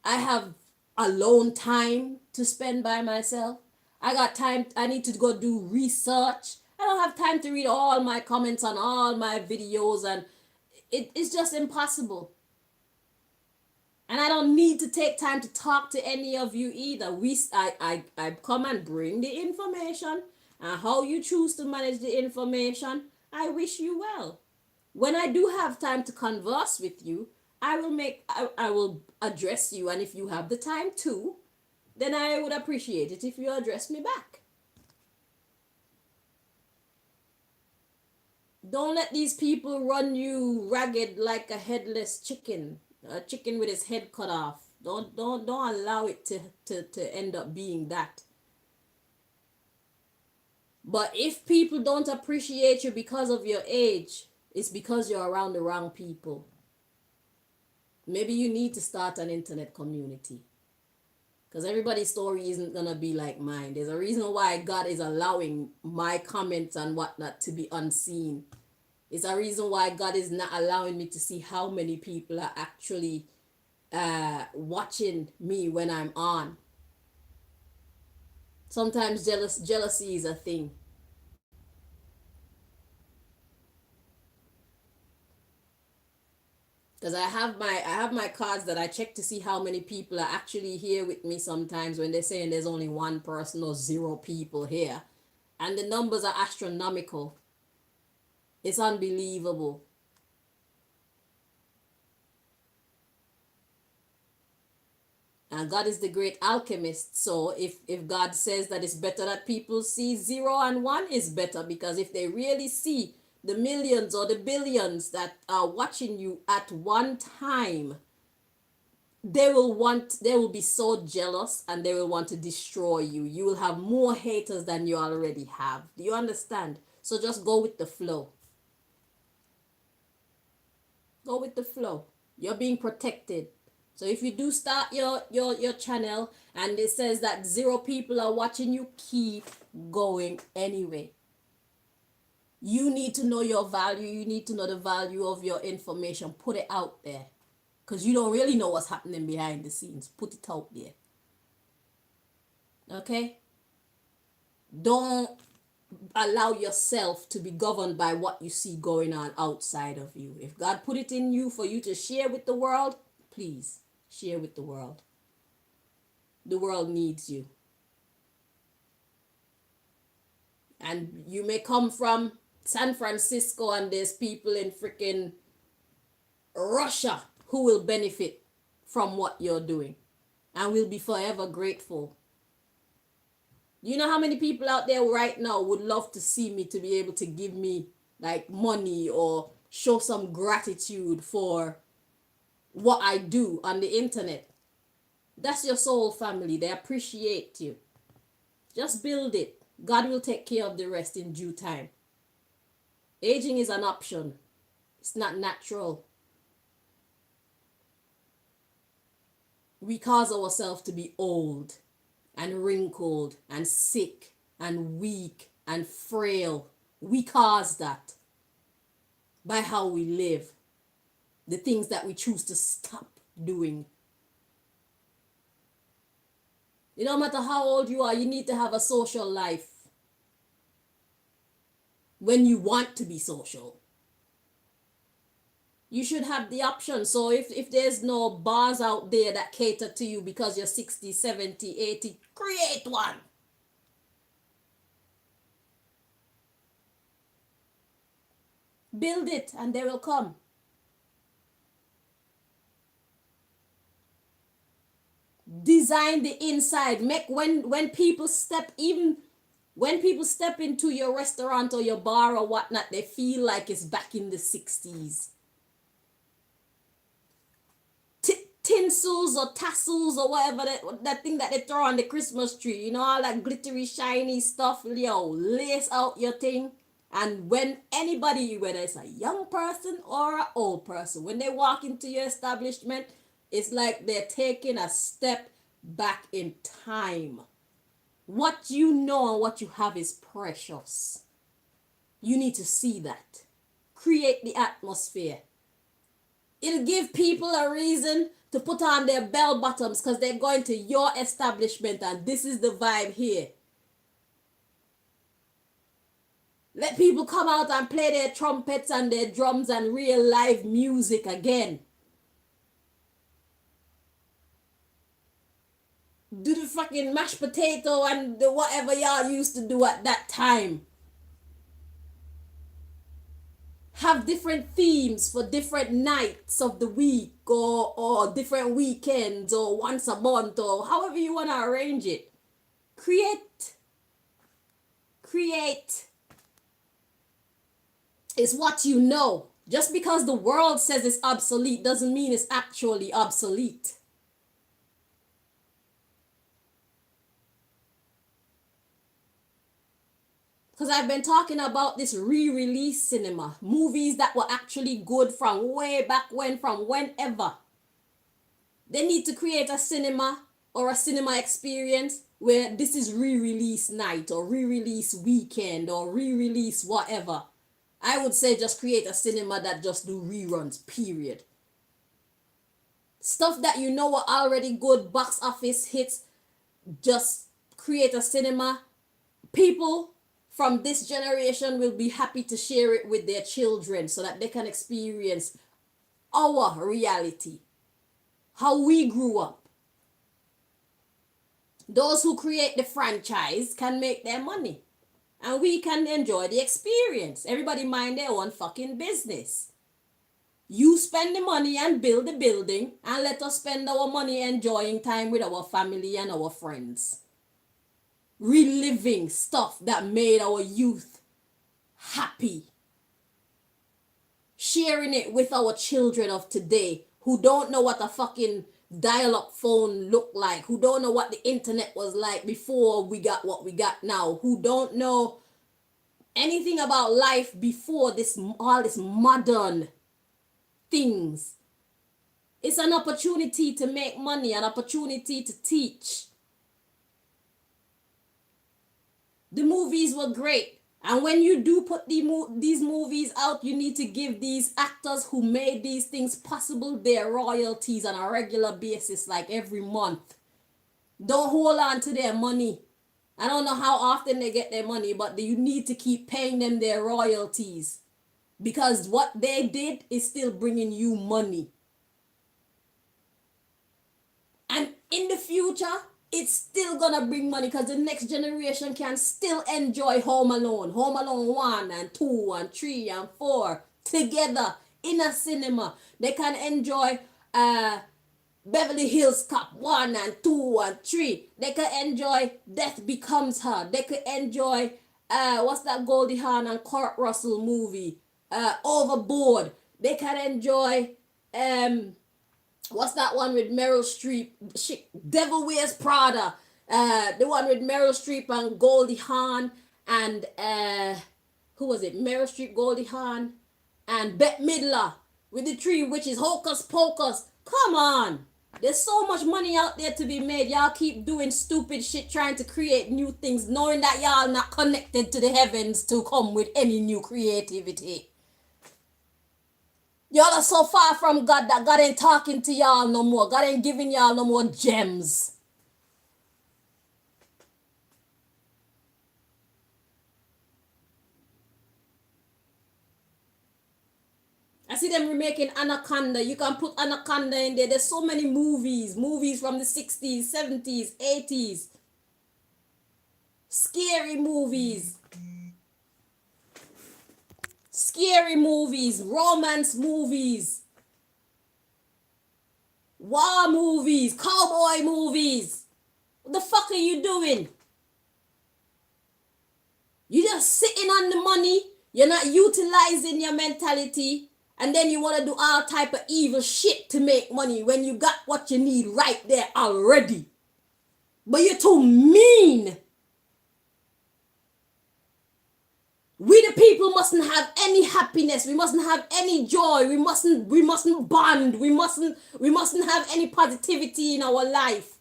I have alone time to spend by myself. I got time. I need to go do research. I don't have time to read all my comments on all my videos, and it's just impossible. And I don't need to take time to talk to any of you either. I come and bring the information, and how you choose to manage the information, I wish you well. When I do have time to converse with you, I will address you, and if you have the time too, then I would appreciate it if you address me back. Don't let these people run you ragged like a headless chicken, a chicken with his head cut off. Don't allow it to end up being that. But if people don't appreciate you because of your age, it's because you're around the wrong people. Maybe you need to start an internet community. Because everybody's story isn't going to be like mine. There's a reason why God is allowing my comments and whatnot to be unseen. It's a reason why God is not allowing me to see how many people are actually watching me when I'm on. Sometimes jealousy is a thing. Because I have my cards that I check to see how many people are actually here with me sometimes when they're saying there's only one person or 0 people here. And the numbers are astronomical. It's unbelievable. And God is the great alchemist. So if God says that it's better that people see 0 and 1, is better. Because if they really see the millions or the billions that are watching you at one time, they will be so jealous and they will want to destroy you. You will have more haters than you already have. Do you understand? So just go with the flow. Go with the flow. You're being protected. So if you do start your channel and it says that 0 people are watching you, keep going anyway. You need to know your value. You need to know the value of your information. Put it out there. Because you don't really know what's happening behind the scenes. Put it out there. Okay? Don't allow yourself to be governed by what you see going on outside of you. If God put it in you for you to share with the world, please share with the world. The world needs you. And you may come from San Francisco and there's people in freaking Russia who will benefit from what you're doing and will be forever grateful. You know how many people out there right now would love to see me to be able to give me like money or show some gratitude for what I do on the internet? That's your soul family. They appreciate you. Just build it. God will take care of the rest in due time. Aging is an option. It's not natural. We cause ourselves to be old and wrinkled and sick and weak and frail. We cause that by how we live, the things that we choose to stop doing. It don't matter how old you are, you need to have a social life when you want to be social. You should have the option. So if there's no bars out there that cater to you because you're 60, 70, 80, create one. Build it and they will come. Design the inside. Make when people step into your restaurant or your bar or whatnot, they feel like it's back in the 60s. Tinsels or tassels or whatever that thing that they throw on the Christmas tree, you know, all that glittery shiny stuff. Yo, lace out your thing. And when anybody, whether it's a young person or an old person, when they walk into your establishment, it's like they're taking a step back in time. What you know and what you have is precious. You need to see that. Create the atmosphere. It'll give people a reason to put on their bell bottoms because they're going to your establishment and this is the vibe here. Let people come out and play their trumpets and their drums and real live music again. Do the fucking mashed potato and the whatever y'all used to do at that time. Have different themes for different nights of the week or different weekends or once a month or however you want to arrange it. Create. It's what you know. Just because the world says it's obsolete doesn't mean it's actually obsolete. Because I've been talking about this re-release cinema. Movies that were actually good from way back when, from whenever. They need to create a cinema or a cinema experience where this is re-release night or re-release weekend or re-release whatever. I would say just create a cinema that just do reruns, period. Stuff that you know are already good box office hits, just create a cinema. People from this generation will be happy to share it with their children so that they can experience our reality, how we grew up. Those who create the franchise can make their money and we can enjoy the experience. Everybody mind their own fucking business. You spend the money and build the building and let us spend our money enjoying time with our family and our friends. Reliving stuff that made our youth happy. Sharing it with our children of today who don't know what a fucking dial-up phone looked like, who don't know what the internet was like before we got what we got now, who don't know anything about life before this, all this modern things. It's an opportunity to make money, an opportunity to teach. The movies were great. And when you do put these movies out, you need to give these actors who made these things possible their royalties on a regular basis, like every month. Don't hold on to their money. I don't know how often they get their money, but you need to keep paying them their royalties. Because what they did is still bringing you money. And in the future, it's still gonna bring money because the next generation can still enjoy Home Alone 1 and 2 and 3 and 4 together in a cinema. They can enjoy Beverly Hills Cop 1 and 2 and 3. They could enjoy Death Becomes Her. They could enjoy, what's that Goldie Hawn and Kurt Russell movie? Overboard. They can enjoy, what's that one with Meryl Streep? Devil Wears Prada. The one with Meryl Streep and Goldie Hawn and, who was it? Meryl Streep, Goldie Hawn, and Bette Midler with the three witches, Hocus Pocus. Come on. There's so much money out there to be made. Y'all keep doing stupid shit, trying to create new things, knowing that y'all not connected to the heavens to come with any new creativity. Y'all are so far from God that God ain't talking to y'all no more. God ain't giving y'all no more gems. I see them remaking Anaconda. You can put Anaconda in there. There's so many movies. Movies from the 60s, 70s, 80s. Scary movies. Scary movies. Romance movies. War movies. Cowboy movies. What the fuck are you doing? You're just sitting on the money. You're not utilizing your mentality. And then you want to do all type of evil shit to make money when you got what you need right there already. But you're too mean. We the people mustn't have any happiness. We mustn't have any joy. We mustn't bond. We mustn't have any positivity in our life.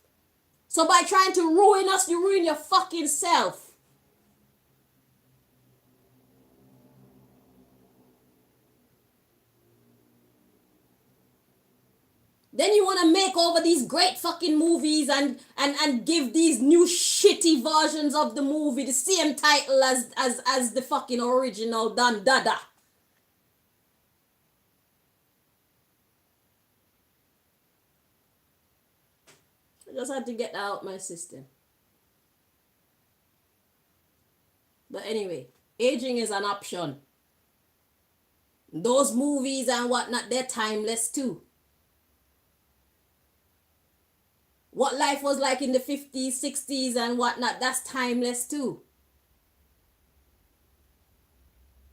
So by trying to ruin us, you ruin your fucking self. Then you want to make over these great fucking movies and give these new shitty versions of the movie the same title as the fucking original Don Dada. I just had to get that out my system. But anyway, aging is an option. Those movies and whatnot, they're timeless too. What life was like in the 50s, 60s and whatnot, that's timeless too.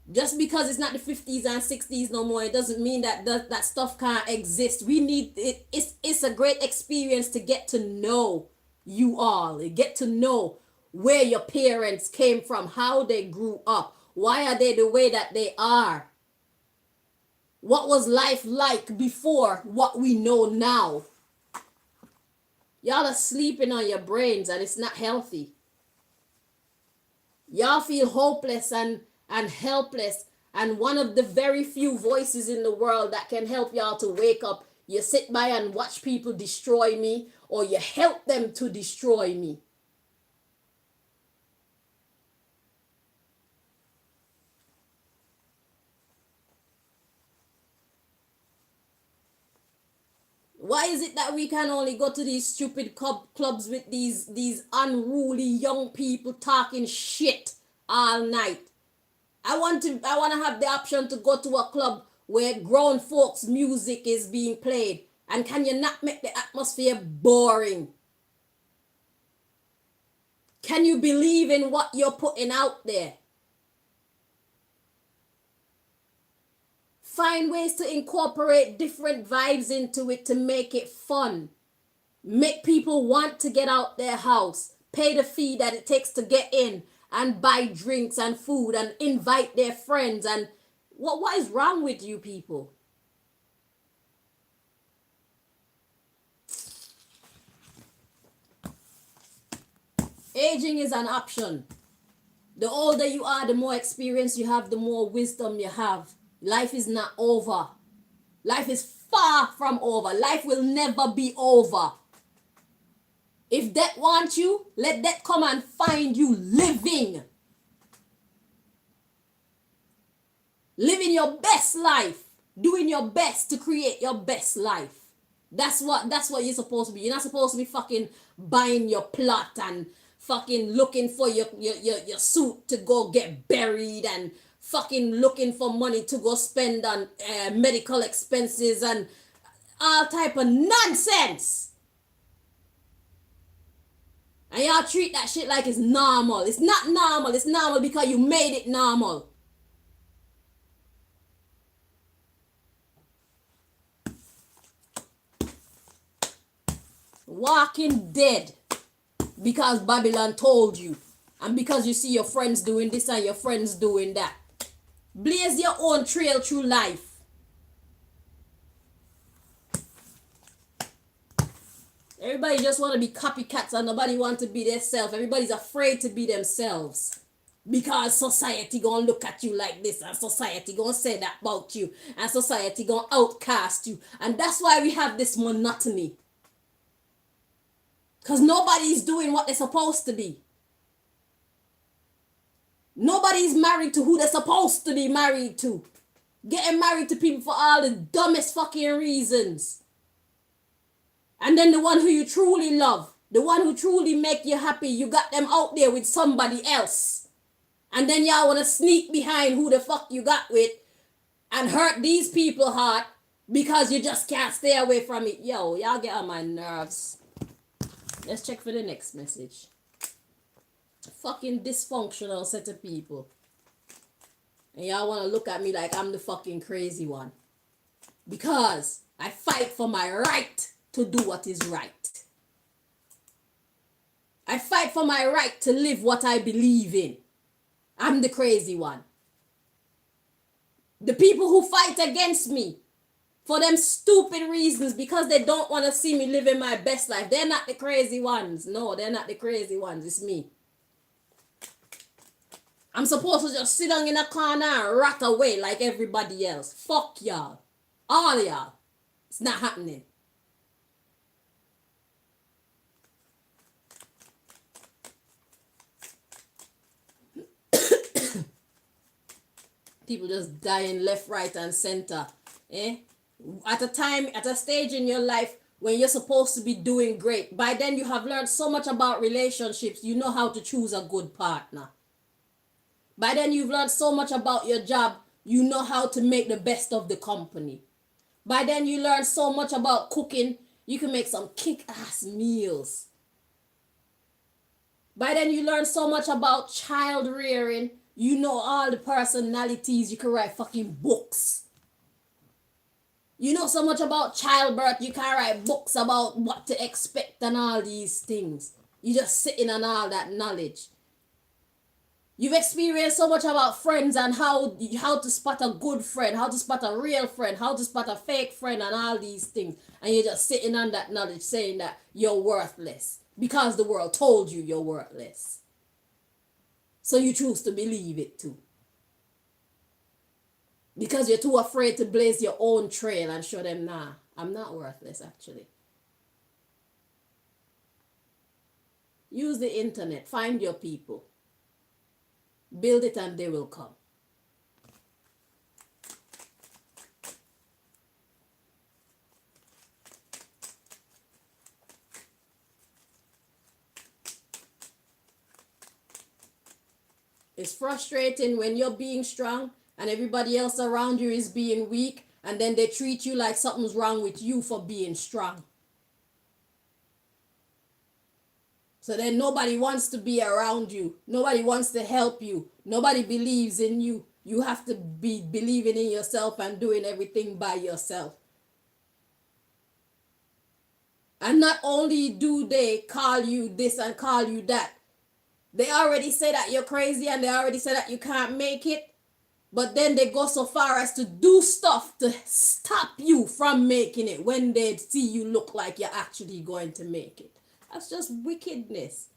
Just because it's not the 50s and 60s no more, it doesn't mean that that stuff can't exist. We need it. It's a great experience to get to know you all. Get to know where your parents came from, how they grew up, why are they the way that they are. What was life like before what we know now? Y'all are sleeping on your brains and it's not healthy. Y'all feel hopeless and helpless, and one of the very few voices in the world that can help y'all to wake up, you sit by and watch people destroy me, or you help them to destroy me. Why is it that we can only go to these stupid clubs with these unruly young people talking shit all night? I want to have the option to go to a club where grown folks' music is being played. And can you not make the atmosphere boring? Can you believe in what you're putting out there? Find ways to incorporate different vibes into it to make it fun. Make people want to get out their house, pay the fee that it takes to get in, and buy drinks and food and invite their friends. And what is wrong with you people? Aging is an option. The older you are, the more experience you have, the more wisdom you have. Life is not over. Life is far from over. Life will never be over. If death wants you, let death come and find you living. Living your best life. Doing your best to create your best life. That's what you're supposed to be. You're not supposed to be fucking buying your plot and fucking looking for your suit to go get buried and fucking looking for money to go spend on medical expenses and all type of nonsense. And y'all treat that shit like it's normal. It's not normal. It's normal because you made it normal. Walking dead because Babylon told you. And because you see your friends doing this and your friends doing that. Blaze your own trail through life. Everybody just want to be copycats and nobody want to be themselves. Everybody's afraid to be themselves. Because society gonna look at you like this and society gonna say that about you and society gonna outcast you. And that's why we have this monotony. Because nobody's doing what they're supposed to be. Nobody's married to who they're supposed to be married to. Getting married to people for all the dumbest fucking reasons. And then the one who you truly love, the one who truly make you happy, you got them out there with somebody else. And then y'all want to sneak behind who the fuck you got with and hurt these people's heart because you just can't stay away from it. Yo, y'all get on my nerves. Let's check for the next message. Fucking dysfunctional set of people. And y'all want to look at me like I'm the fucking crazy one. Because I fight for my right to do what is right. I fight for my right to live what I believe in. I'm the crazy one. The people who fight against me for them stupid reasons because they don't want to see me living my best life, they're not the crazy ones. No, they're not the crazy ones. It's me. I'm supposed to just sit down in a corner and rot away like everybody else. Fuck y'all. All y'all. It's not happening. People just dying left, right, and center. At a stage in your life when you're supposed to be doing great. By then you have learned so much about relationships. You know how to choose a good partner. By then you've learned so much about your job. You know how to make the best of the company. By then you learn so much about cooking. You can make some kick-ass meals. By then you learn so much about child rearing. You know all the personalities. You can write fucking books. You know so much about childbirth. You can write books about what to expect and all these things. You just sitting on all that knowledge. You've experienced so much about friends and how to spot a good friend, how to spot a real friend, how to spot a fake friend and all these things. And you're just sitting on that knowledge saying that you're worthless because the world told you you're worthless. So you choose to believe it too. Because you're too afraid to blaze your own trail and show them, nah, I'm not worthless actually. Use the internet. Find your people. Build it and they will come. It's frustrating when you're being strong and everybody else around you is being weak and then they treat you like something's wrong with you for being strong. So then nobody wants to be around you. Nobody wants to help you. Nobody believes in you. You have to be believing in yourself and doing everything by yourself. And not only do they call you this and call you that, they already say that you're crazy and they already say that you can't make it. But then they go so far as to do stuff to stop you from making it when they see you look like you're actually going to make it. That's just wickedness.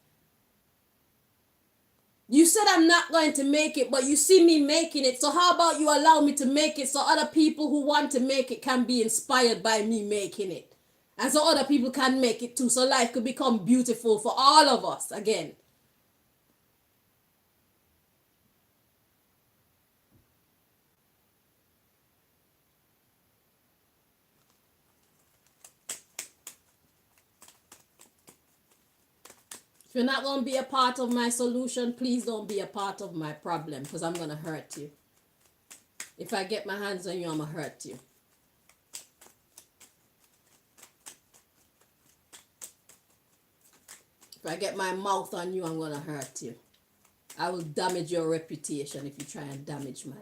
You said I'm not going to make it, but you see me making it. So how about you allow me to make it so other people who want to make it can be inspired by me making it. And so other people can make it too. So life could become beautiful for all of us again. If you're not going to be a part of my solution, please don't be a part of my problem because I'm going to hurt you. If I get my hands on you, I'm going to hurt you. If I get my mouth on you, I'm going to hurt you. I will damage your reputation if you try and damage mine.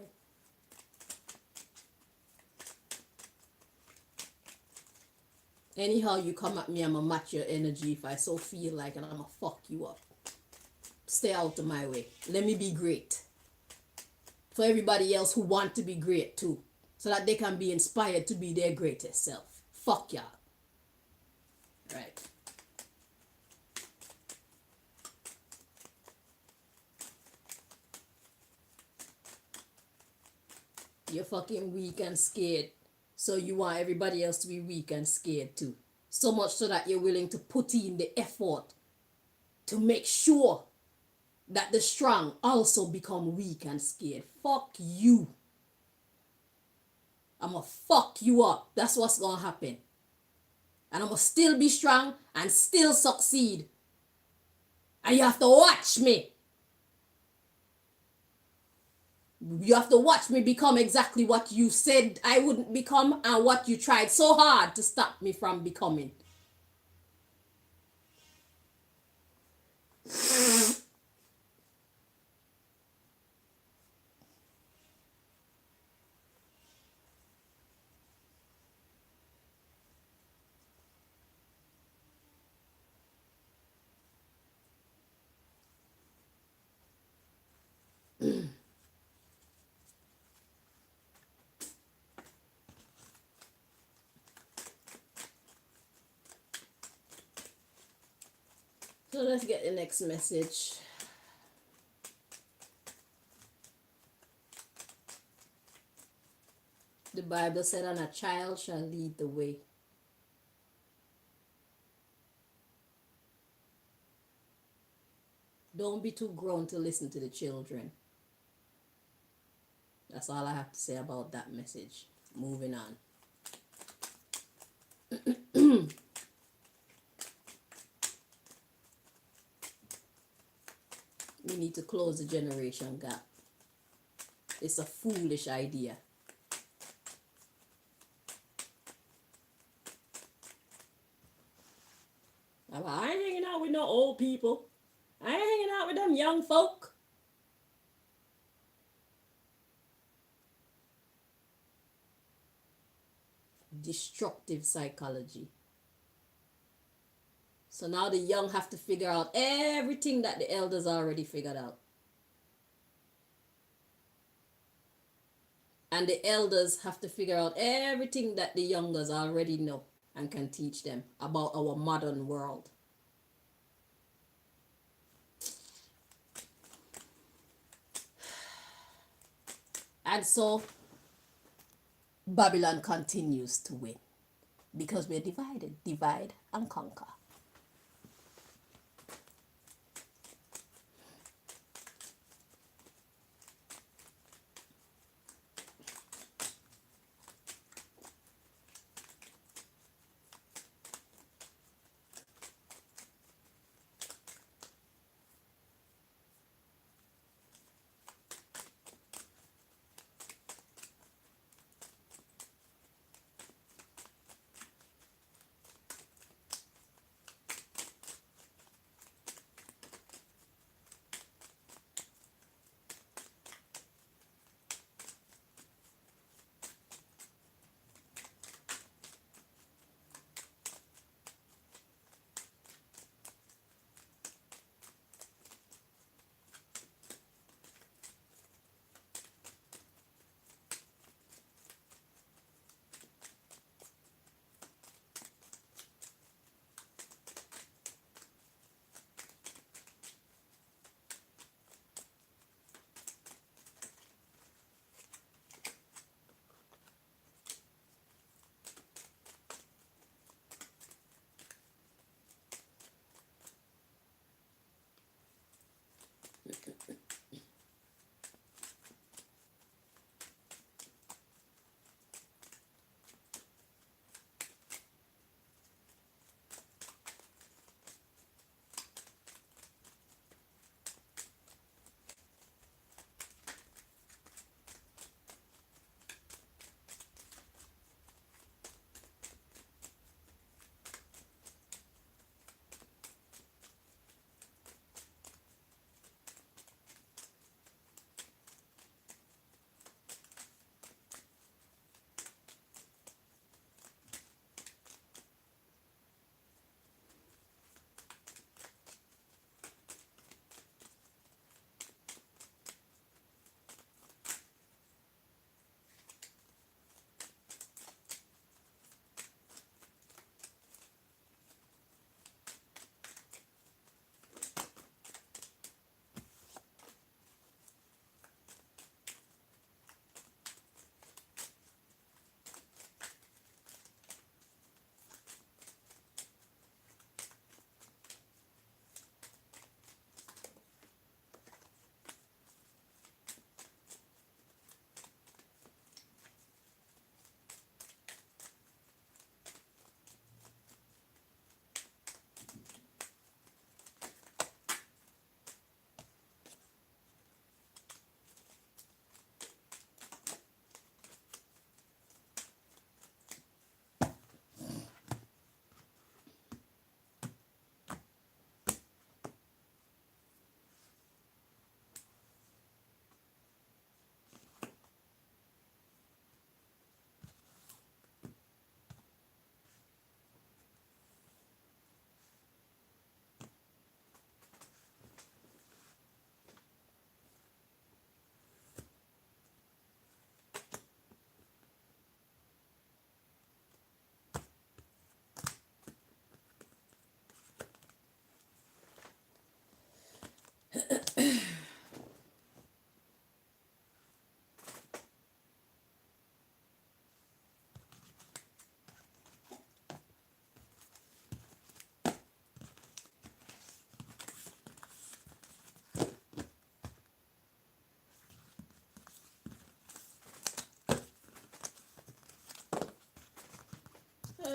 Anyhow you come at me, I'm going to match your energy if I so feel like, and I'm going to fuck you up. Stay out of my way. Let me be great. For everybody else who want to be great too. So that they can be inspired to be their greatest self. Fuck y'all. Right. You're fucking weak and scared. So you want everybody else to be weak and scared too. So much so that you're willing to put in the effort to make sure that the strong also become weak and scared. Fuck you. I'm gonna fuck you up. That's what's gonna happen. And I'm gonna still be strong and still succeed. And you have to watch me. You have to watch me become exactly what you said I wouldn't become and what you tried so hard to stop me from becoming. So let's get the next message. The Bible said, and a child shall lead the way. Don't be too grown to listen to the children. That's all I have to say about that message. Moving on. We need to close the generation gap. It's a foolish idea. I ain't hanging out with no old people. I ain't hanging out with them young folk. Destructive psychology. So now the young have to figure out everything that the elders already figured out. And the elders have to figure out everything that the youngers already know and can teach them about our modern world. And so Babylon continues to win because we're divided. Divide and conquer.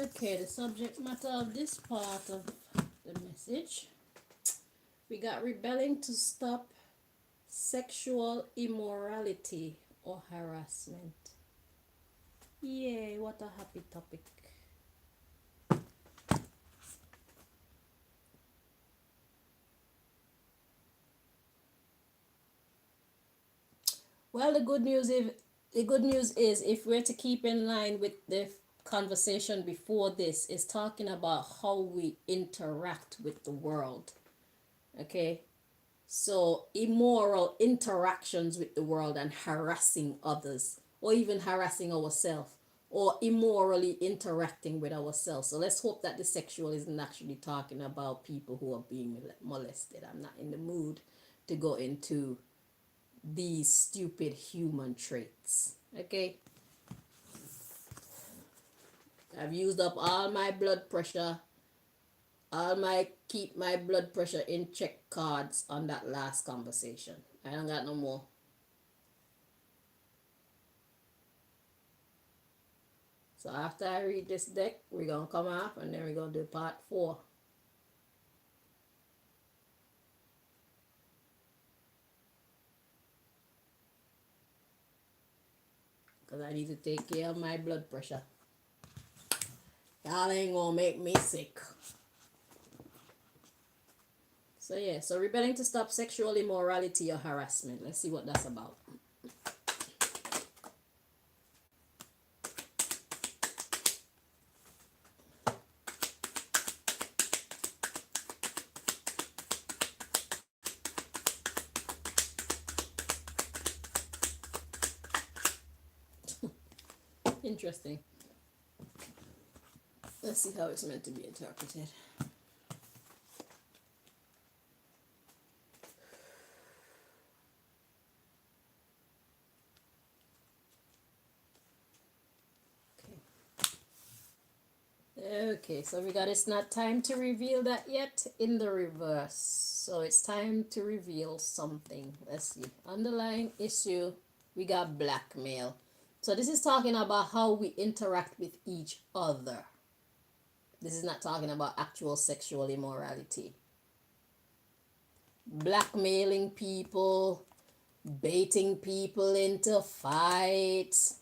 Okay, the subject matter of this part of the message. We got rebelling to stop sexual immorality or harassment. Yay, what a happy topic. Well, the good news is if we're to keep in line with the conversation before this, is talking about how we interact with the world. Okay? So, immoral interactions with the world and harassing others, or even harassing ourselves, or immorally interacting with ourselves. So, let's hope that the sexual isn't actually talking about people who are being molested. I'm not in the mood to go into these stupid human traits. Okay? I've used up all my blood pressure, all my keep my blood pressure in check cards on that last conversation. I don't got no more. So after I read this deck, we're going to come off and then we're going to do part 4. Because I need to take care of my blood pressure. Y'all ain't going to make me sick. So yeah, so rebelling to stop sexual immorality or harassment. Let's see what that's about. Interesting. Let's see how it's meant to be interpreted. Okay, so we got it's not time to reveal that yet in the reverse. So it's time to reveal something. Let's see. Underlying issue, we got blackmail. So this is talking about how we interact with each other. This is not talking about actual sexual immorality. Blackmailing people, baiting people into fights,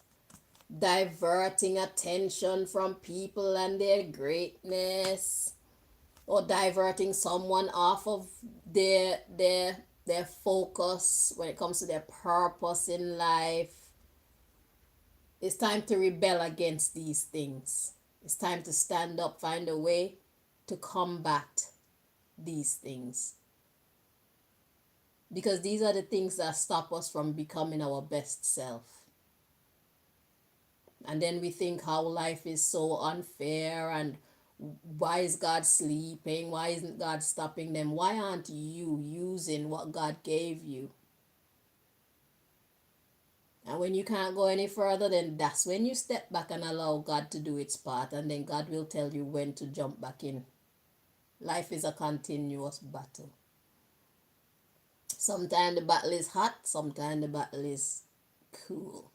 diverting attention from people and their greatness, or diverting someone off of their focus when it comes to their purpose in life. It's time to rebel against these things. It's time to stand up, find a way to combat these things. Because these are the things that stop us from becoming our best self. And then we think how life is so unfair and why is God sleeping? Why isn't God stopping them? Why aren't you using what God gave you? And when you can't go any further, then that's when you step back and allow God to do its part, and then God will tell you when to jump back in. Life is a continuous battle. Sometimes the battle is hot, sometimes the battle is cool.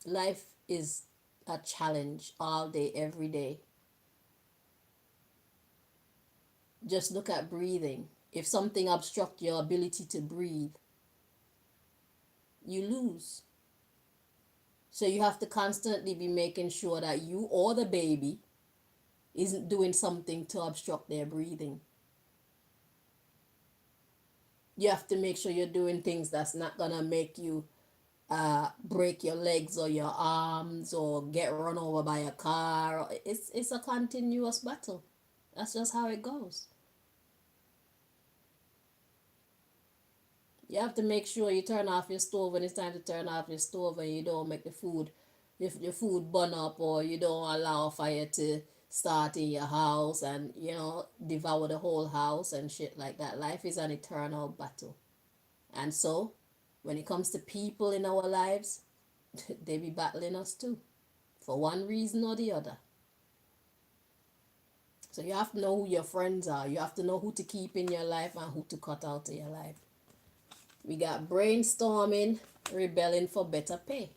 Life is a challenge all day, every day. Just look at breathing. If something obstructs your ability to breathe, you lose. So you have to constantly be making sure that you or the baby isn't doing something to obstruct their breathing. You have to make sure you're doing things that's not gonna make you break your legs or your arms or get run over by a car. It's a continuous battle. That's just how it goes. You have to make sure you turn off your stove when it's time to turn off your stove, and you don't make the food, if your food burn up, or you don't allow fire to start in your house and devour the whole house and shit like that. Life is an eternal battle. And so when it comes to people in our lives, they be battling us too, for one reason or the other. So you have to know who your friends are. You have to know who to keep in your life and who to cut out of your life. We got brainstorming, rebelling for better pay.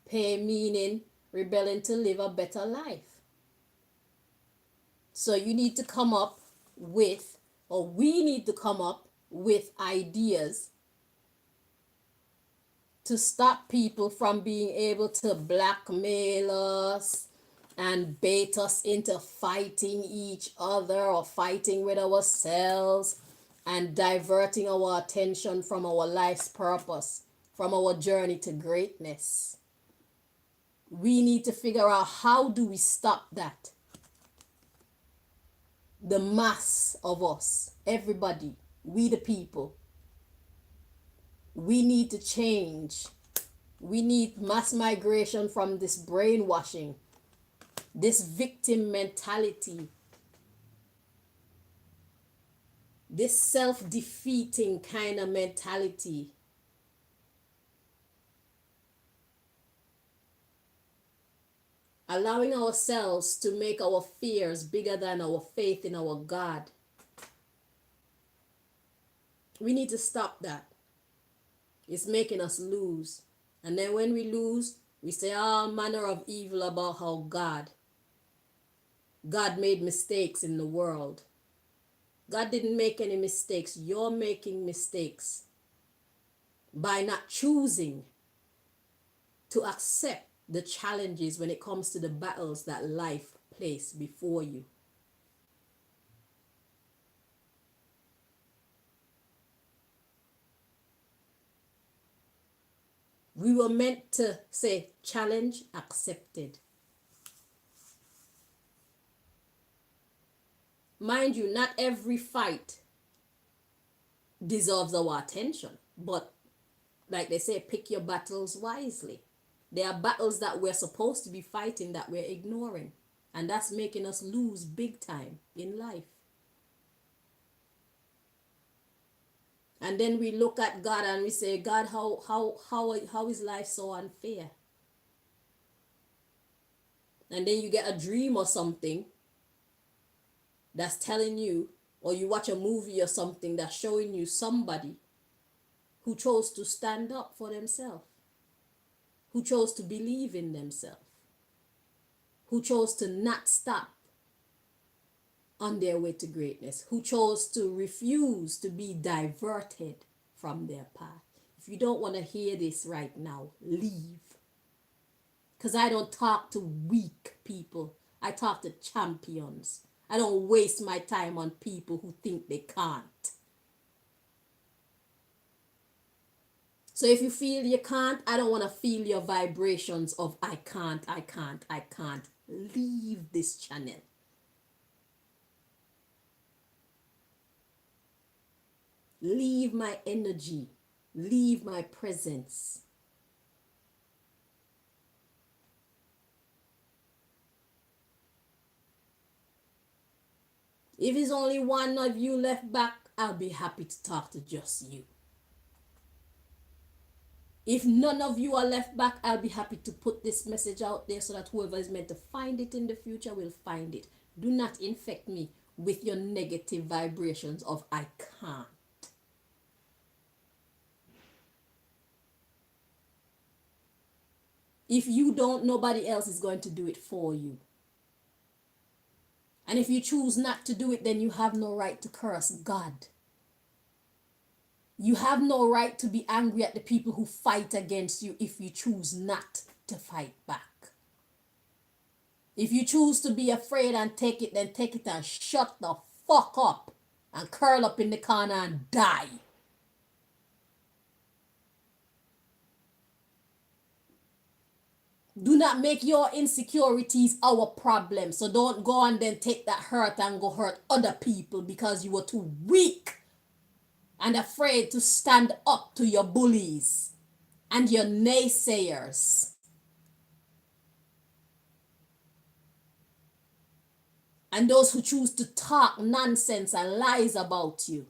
Pay meaning rebelling to live a better life. So you need to come up with, or we need to come up with ideas to stop people from being able to blackmail us and bait us into fighting each other or fighting with ourselves and diverting our attention from our life's purpose, from our journey to greatness. We need to figure out, how do we stop that? The mass of us, everybody, we the people, we need to change. We need mass migration from this brainwashing, this victim mentality, this self-defeating kind of mentality. Allowing ourselves to make our fears bigger than our faith in our God. We need to stop that. It's making us lose. And then when we lose, we say all manner of evil about how God made mistakes in the world. God didn't make any mistakes. You're making mistakes by not choosing to accept the challenges when it comes to the battles that life placed before you. We were meant to say, challenge accepted. Mind you, not every fight deserves our attention, but like they say, pick your battles wisely. There are battles that we're supposed to be fighting that we're ignoring, and that's making us lose big time in life. And then we look at God and we say, God, how is life so unfair? And then you get a dream or something that's telling you, or you watch a movie or something that's showing you somebody who chose to stand up for themselves, who chose to believe in themselves, who chose to not stop on their way to greatness, who chose to refuse to be diverted from their path. If you don't want to hear this right now, leave. Because I don't talk to weak people. I talk to champions. I don't waste my time on people who think they can't. So if you feel you can't, I don't want to feel your vibrations of I can't. Leave this channel. Leave my energy. Leave my presence. If it's only one of you left back, I'll be happy to talk to just you. If none of you are left back, I'll be happy to put this message out there so that whoever is meant to find it in the future will find it. Do not infect me with your negative vibrations of I can't. If you don't, nobody else is going to do it for you. And if you choose not to do it, then you have no right to curse God. You have no right to be angry at the people who fight against you if you choose not to fight back. If you choose to be afraid and take it, then take it and shut the fuck up and curl up in the corner and die. Do not make your insecurities our problem. So don't go and then take that hurt and go hurt other people because you were too weak and afraid to stand up to your bullies and your naysayers. And those who choose to talk nonsense and lies about you.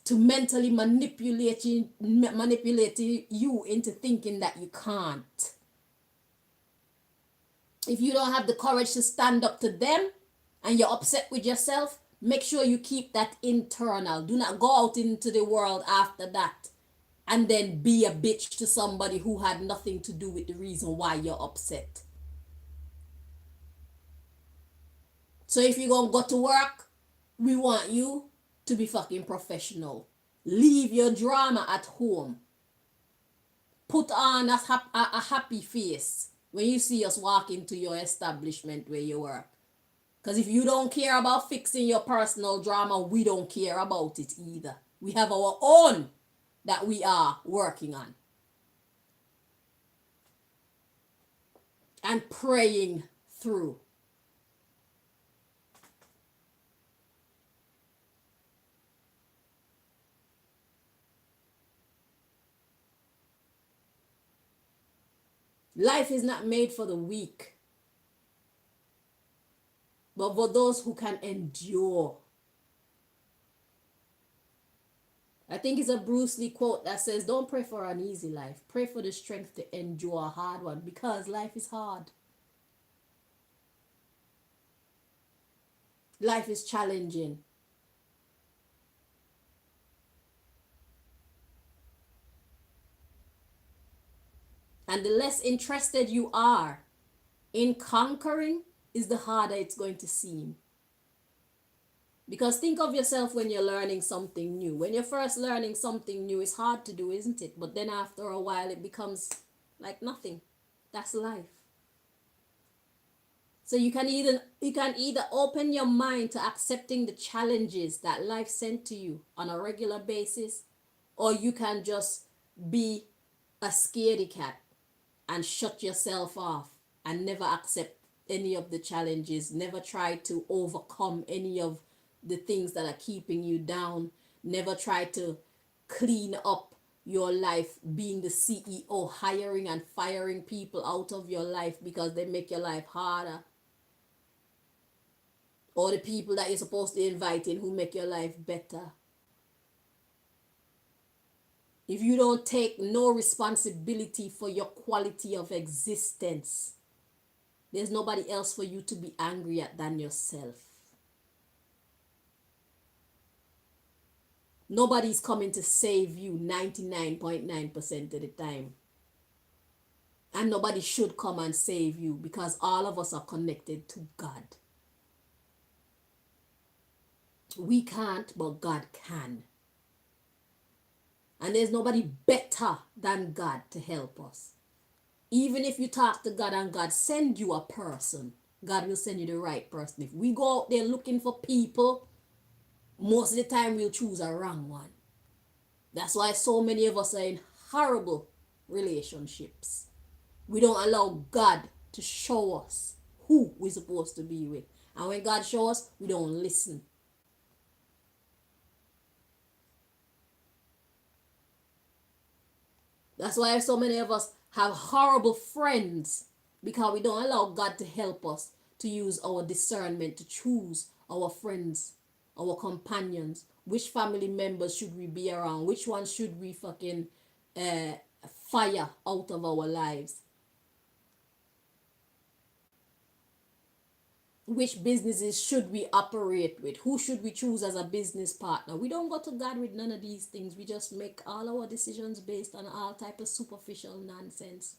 To mentally manipulate you into thinking that you can't. If you don't have the courage to stand up to them and you're upset with yourself, Make sure you keep that internal. Do not go out into the world after that and then be a bitch to somebody who had nothing to do with the reason why you're upset. So if you're going to go to work, we want you to be fucking professional. Leave your drama at home. Put on a happy face when you see us walk into your establishment where you work. Because if you don't care about fixing your personal drama, we don't care about it either. We have our own that we are working on. And praying through. Life is not made for the weak, but for those who can endure. I think it's a Bruce Lee quote that says, don't pray for an easy life. Pray for the strength to endure a hard one, because life is hard. Life is challenging. And the less interested you are in conquering, is the harder it's going to seem. Because think of yourself when you're learning something new. When you're first learning something new, it's hard to do, isn't it? But then after a while, it becomes like nothing. That's life. So you can either open your mind to accepting the challenges that life sent to you on a regular basis, or you can just be a scaredy cat and shut yourself off and never accept any of the challenges, never try to overcome any of the things that are keeping you down, never try to clean up your life, being the CEO, hiring and firing people out of your life because they make your life harder, or the people that you're supposed to invite in who make your life better. If you don't take no responsibility for your quality of existence, there's nobody else for you to be angry at than yourself. Nobody's coming to save you 99.9% of the time. And nobody should come and save you, because all of us are connected to God. We can't, but God can. And there's nobody better than God to help us. Even if you talk to God and God send you a person, God will send you the right person. If we go out there looking for people, most of the time we'll choose a wrong one. That's why so many of us are in horrible relationships. We don't allow God to show us who we're supposed to be with. And when God shows us, we don't listen. That's why so many of us have horrible friends, because we don't allow God to help us to use our discernment to choose our friends, our companions. Which family members should we be around? Which ones should we fucking fire out of our lives? Which businesses should we operate with? Who should we choose as a business partner? We don't go to God with none of these things. We just make all our decisions based on all type of superficial nonsense,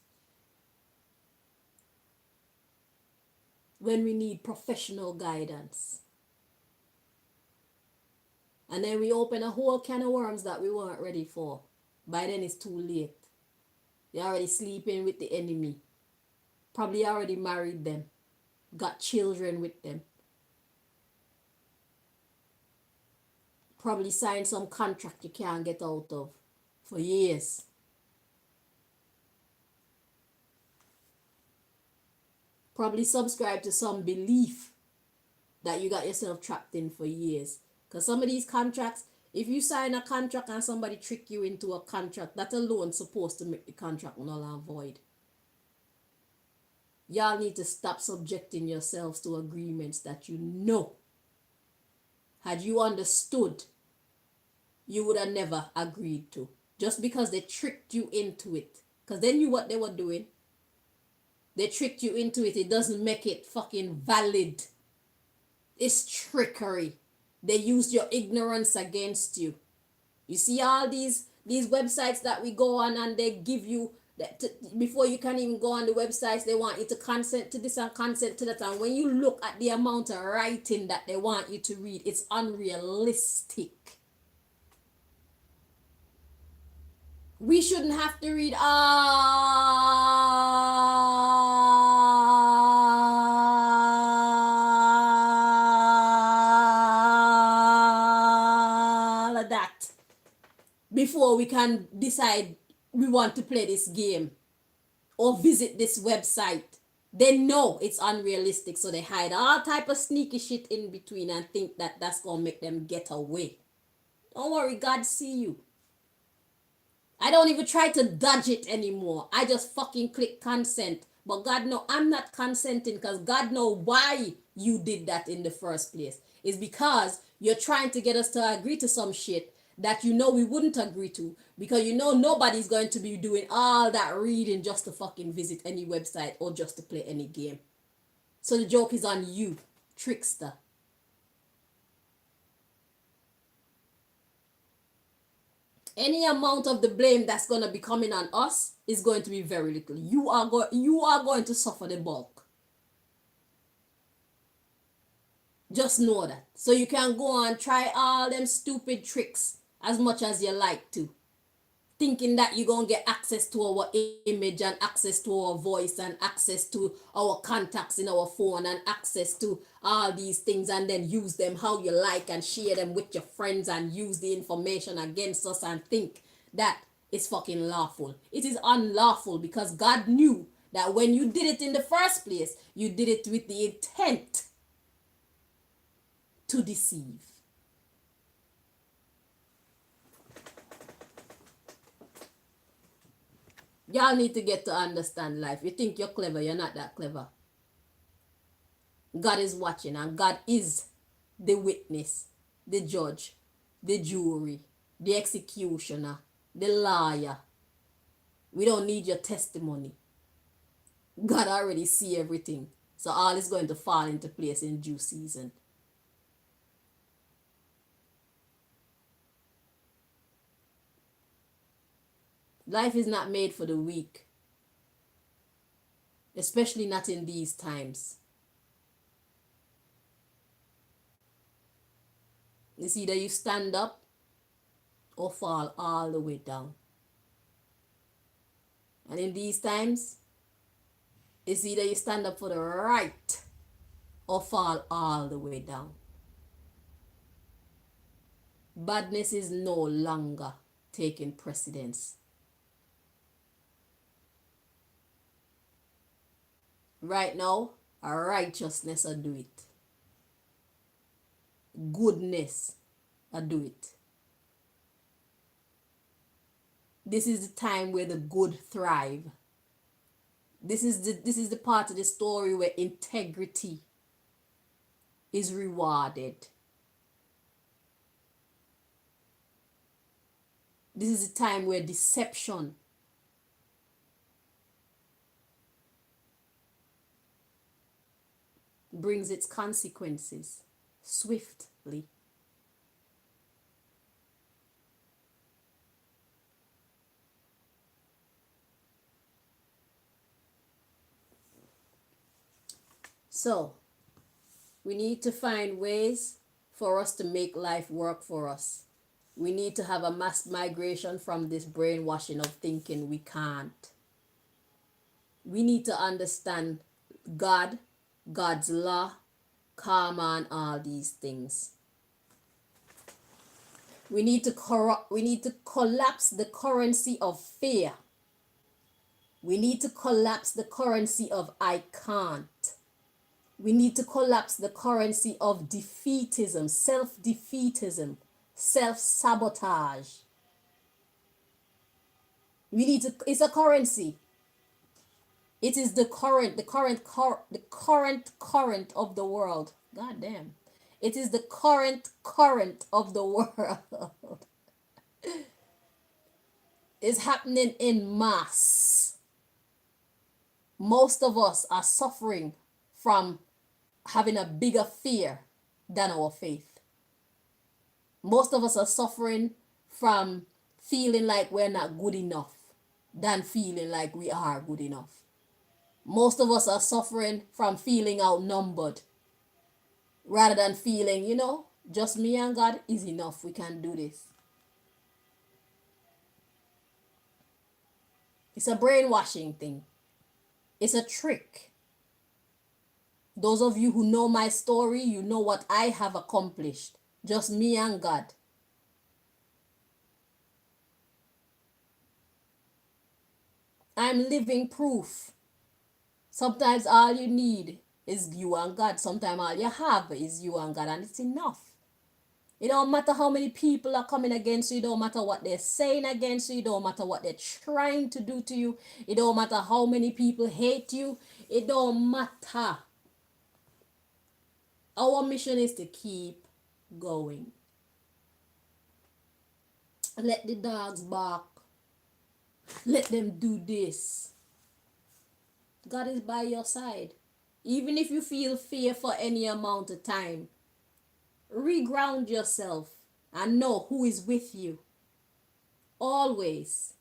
when we need professional guidance. And then we open a whole can of worms that we weren't ready for. By then it's too late. You're already sleeping with the enemy. Probably already married them. Got children with them. Probably signed some contract you can't get out of for years. Probably subscribe to some belief that you got yourself trapped in for years. Because some of these contracts, if you sign a contract and somebody trick you into a contract, that alone is supposed to make the contract null and void. Y'all need to stop subjecting yourselves to agreements that you know, had you understood, you would have never agreed to. Just because they tricked you into it. Because they knew what they were doing. They tricked you into it. It doesn't make it fucking valid. It's trickery. They use your ignorance against you. You see all these websites that we go on, and they give you that before you can even go on the websites, they want you to consent to this and consent to that. And when you look at the amount of writing that they want you to read, it's unrealistic. We shouldn't have to read all of that before we can decide we want to play this game or visit this website. They know it's unrealistic, so they hide all type of sneaky shit in between and think that that's gonna make them get away. Don't worry, God see you. I don't even try to dodge it anymore. I just fucking click consent. But God know I'm not consenting, because God know why you did that in the first place. It's because you're trying to get us to agree to some shit that you know we wouldn't agree to, because you know nobody's going to be doing all that reading just to fucking visit any website or just to play any game. So the joke is on you, trickster. Any amount of the blame that's going to be coming on us is going to be very little. You are going to suffer the bulk. Just know that. So you can go on, try all them stupid tricks as much as you like to, thinking that you're going to get access to our image and access to our voice and access to our contacts in our phone and access to all these things, and then use them how you like and share them with your friends and use the information against us and think that it's fucking lawful. It is unlawful, because God knew that when you did it in the first place, you did it with the intent to deceive. Y'all need to get to understand life. You think you're clever, you're not that clever. God is watching, and God is the witness, the judge, the jury, the executioner, the lawyer. We don't need your testimony. God already see everything. So all is going to fall into place in due season. Life is not made for the weak, especially not in these times. It's either you stand up or fall all the way down. And in these times, it's either you stand up for the right or fall all the way down. Badness is no longer taking precedence. Right now, our righteousness will do it. Goodness will do it. This is the time where the good thrive. This is the part of the story where integrity is rewarded. This is the time where deception brings its consequences swiftly. So, we need to find ways for us to make life work for us. We need to have a mass migration from this brainwashing of thinking we can't. We need to understand God, God's law, karma, and all these things. We need to collapse the currency of fear. We need to collapse the currency of I can't. We need to collapse the currency of defeatism, self-defeatism, self-sabotage. It's a currency. It is the current current of the world. God damn. It is the current of the world. It's happening in mass. Most of us are suffering from having a bigger fear than our faith. Most of us are suffering from feeling like we're not good enough than feeling like we are good enough. Most of us are suffering from feeling outnumbered rather than feeling, just me and God is enough. We can do this. It's a brainwashing thing. It's a trick. Those of you who know my story, you know what I have accomplished. Just me and God. I'm living proof. Sometimes all you need is you and God. Sometimes all you have is you and God, and it's enough. It don't matter how many people are coming against you. It don't matter what they're saying against you. It don't matter what they're trying to do to you. It don't matter how many people hate you. It don't matter. Our mission is to keep going. Let the dogs bark. Let them do this. God is by your side. Even if you feel fear for any amount of time, reground yourself and know who is with you. Always.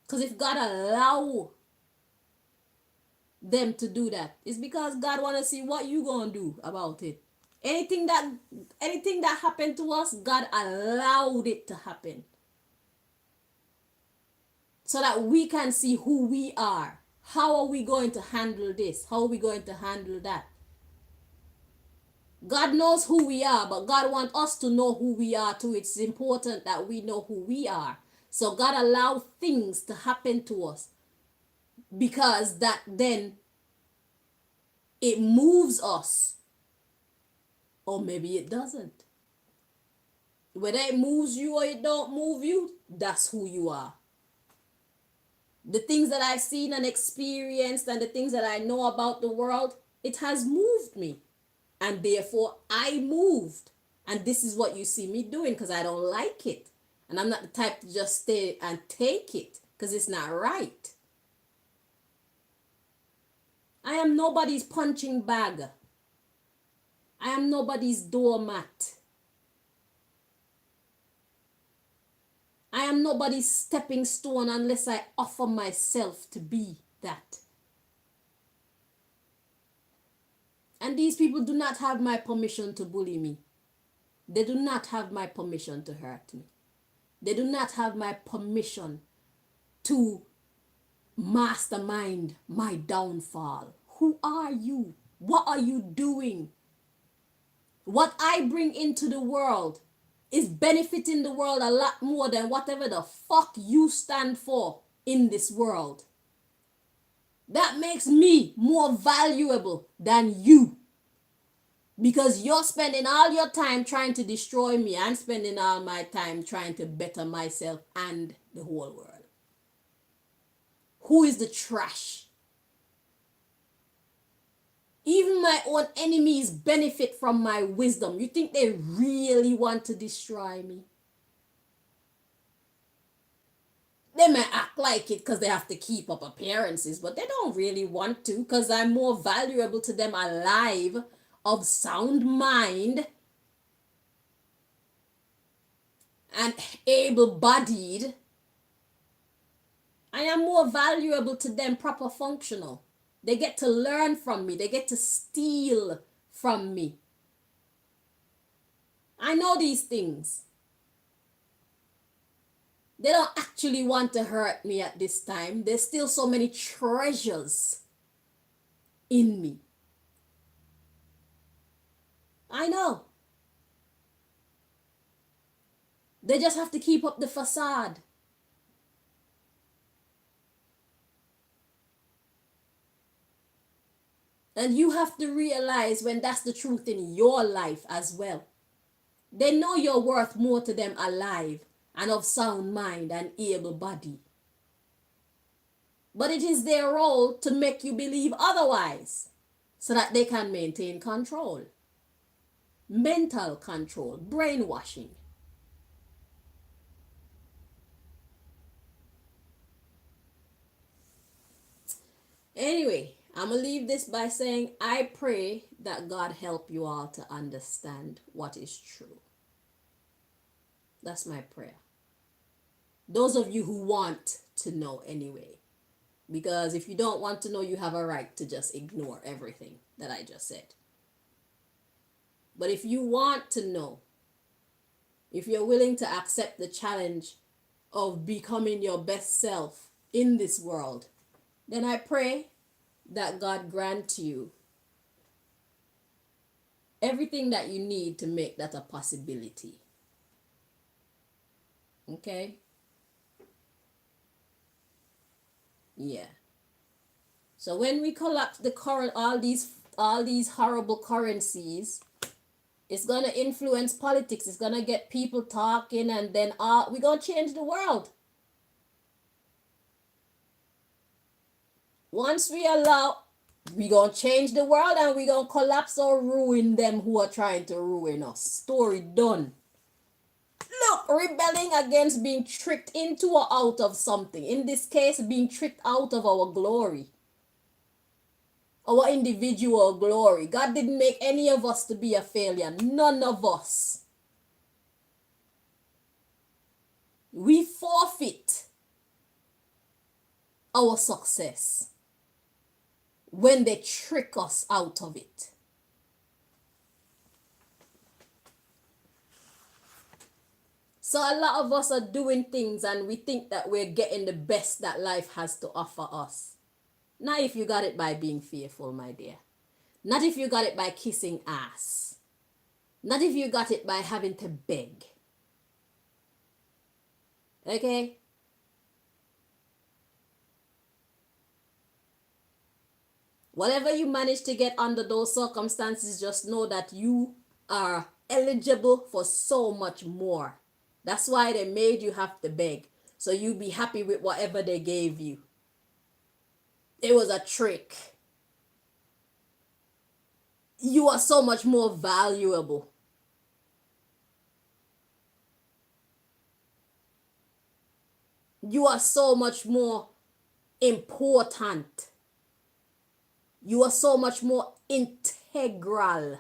Because if God allow them to do that, it's because God want to see what you gonna do about it. Anything that happened to us, God allowed it to happen. So that we can see who we are. How are we going to handle this? How are we going to handle that? God knows who we are, but God wants us to know who we are too. It's important that we know who we are. So God allows things to happen to us because that then it moves us, or maybe it doesn't. Whether it moves you or it don't move you, that's who you are. The things that I've seen and experienced and the things that I know about the world, it has moved me. And therefore, I moved. And this is what you see me doing because I don't like it. And I'm not the type to just stay and take it because it's not right. I am nobody's punching bag. I am nobody's doormat. I am nobody's stepping stone unless I offer myself to be that. And these people do not have my permission to bully me. They do not have my permission to hurt me. They do not have my permission to mastermind my downfall. Who are you? What are you doing? What I bring into the world is benefiting the world a lot more than whatever the fuck you stand for in this world. That makes me more valuable than you. Because you're spending all your time trying to destroy me. I'm spending all my time trying to better myself and the whole world. Who is the trash? Even my own enemies benefit from my wisdom. You think they really want to destroy me? They may act like it because they have to keep up appearances, but they don't really want to because I'm more valuable to them alive, of sound mind, and able-bodied. I am more valuable to them proper functional. They get to learn from me. They get to steal from me. I know these things. They don't actually want to hurt me at this time. There's still so many treasures in me. I know. They just have to keep up the facade. And you have to realize when that's the truth in your life as well. They know you're worth more to them alive and of sound mind and able body. But it is their role to make you believe otherwise so that they can maintain control. Mental control, brainwashing. Anyway, I'm going to leave this by saying, I pray that God help you all to understand what is true. That's my prayer. Those of you who want to know anyway. Because if you don't want to know, you have a right to just ignore everything that I just said. But if you want to know, if you're willing to accept the challenge of becoming your best self in this world, then I pray that God grant you everything that you need to make that a possibility. Okay? Yeah. So when we collapse the current, all these horrible currencies, it's gonna influence politics. It's gonna get people talking, and then we're gonna change the world. Once we allow, we're gonna change the world, and we're gonna collapse or ruin them who are trying to ruin us. Story done. Look, rebelling against being tricked into or out of something. In this case, being tricked out of our glory. Our individual glory. God didn't make any of us to be a failure. None of us. We forfeit our success when they trick us out of it. So a lot of us are doing things and we think that we're getting the best that life has to offer us. Not if you got it by being fearful, my dear. Not if you got it by kissing ass. Not if you got it by having to beg. Okay? Whatever you manage to get under those circumstances, just know that you are eligible for so much more. That's why they made you have to beg. So you be happy with whatever they gave you. It was a trick. You are so much more valuable. You are so much more important. You are so much more integral.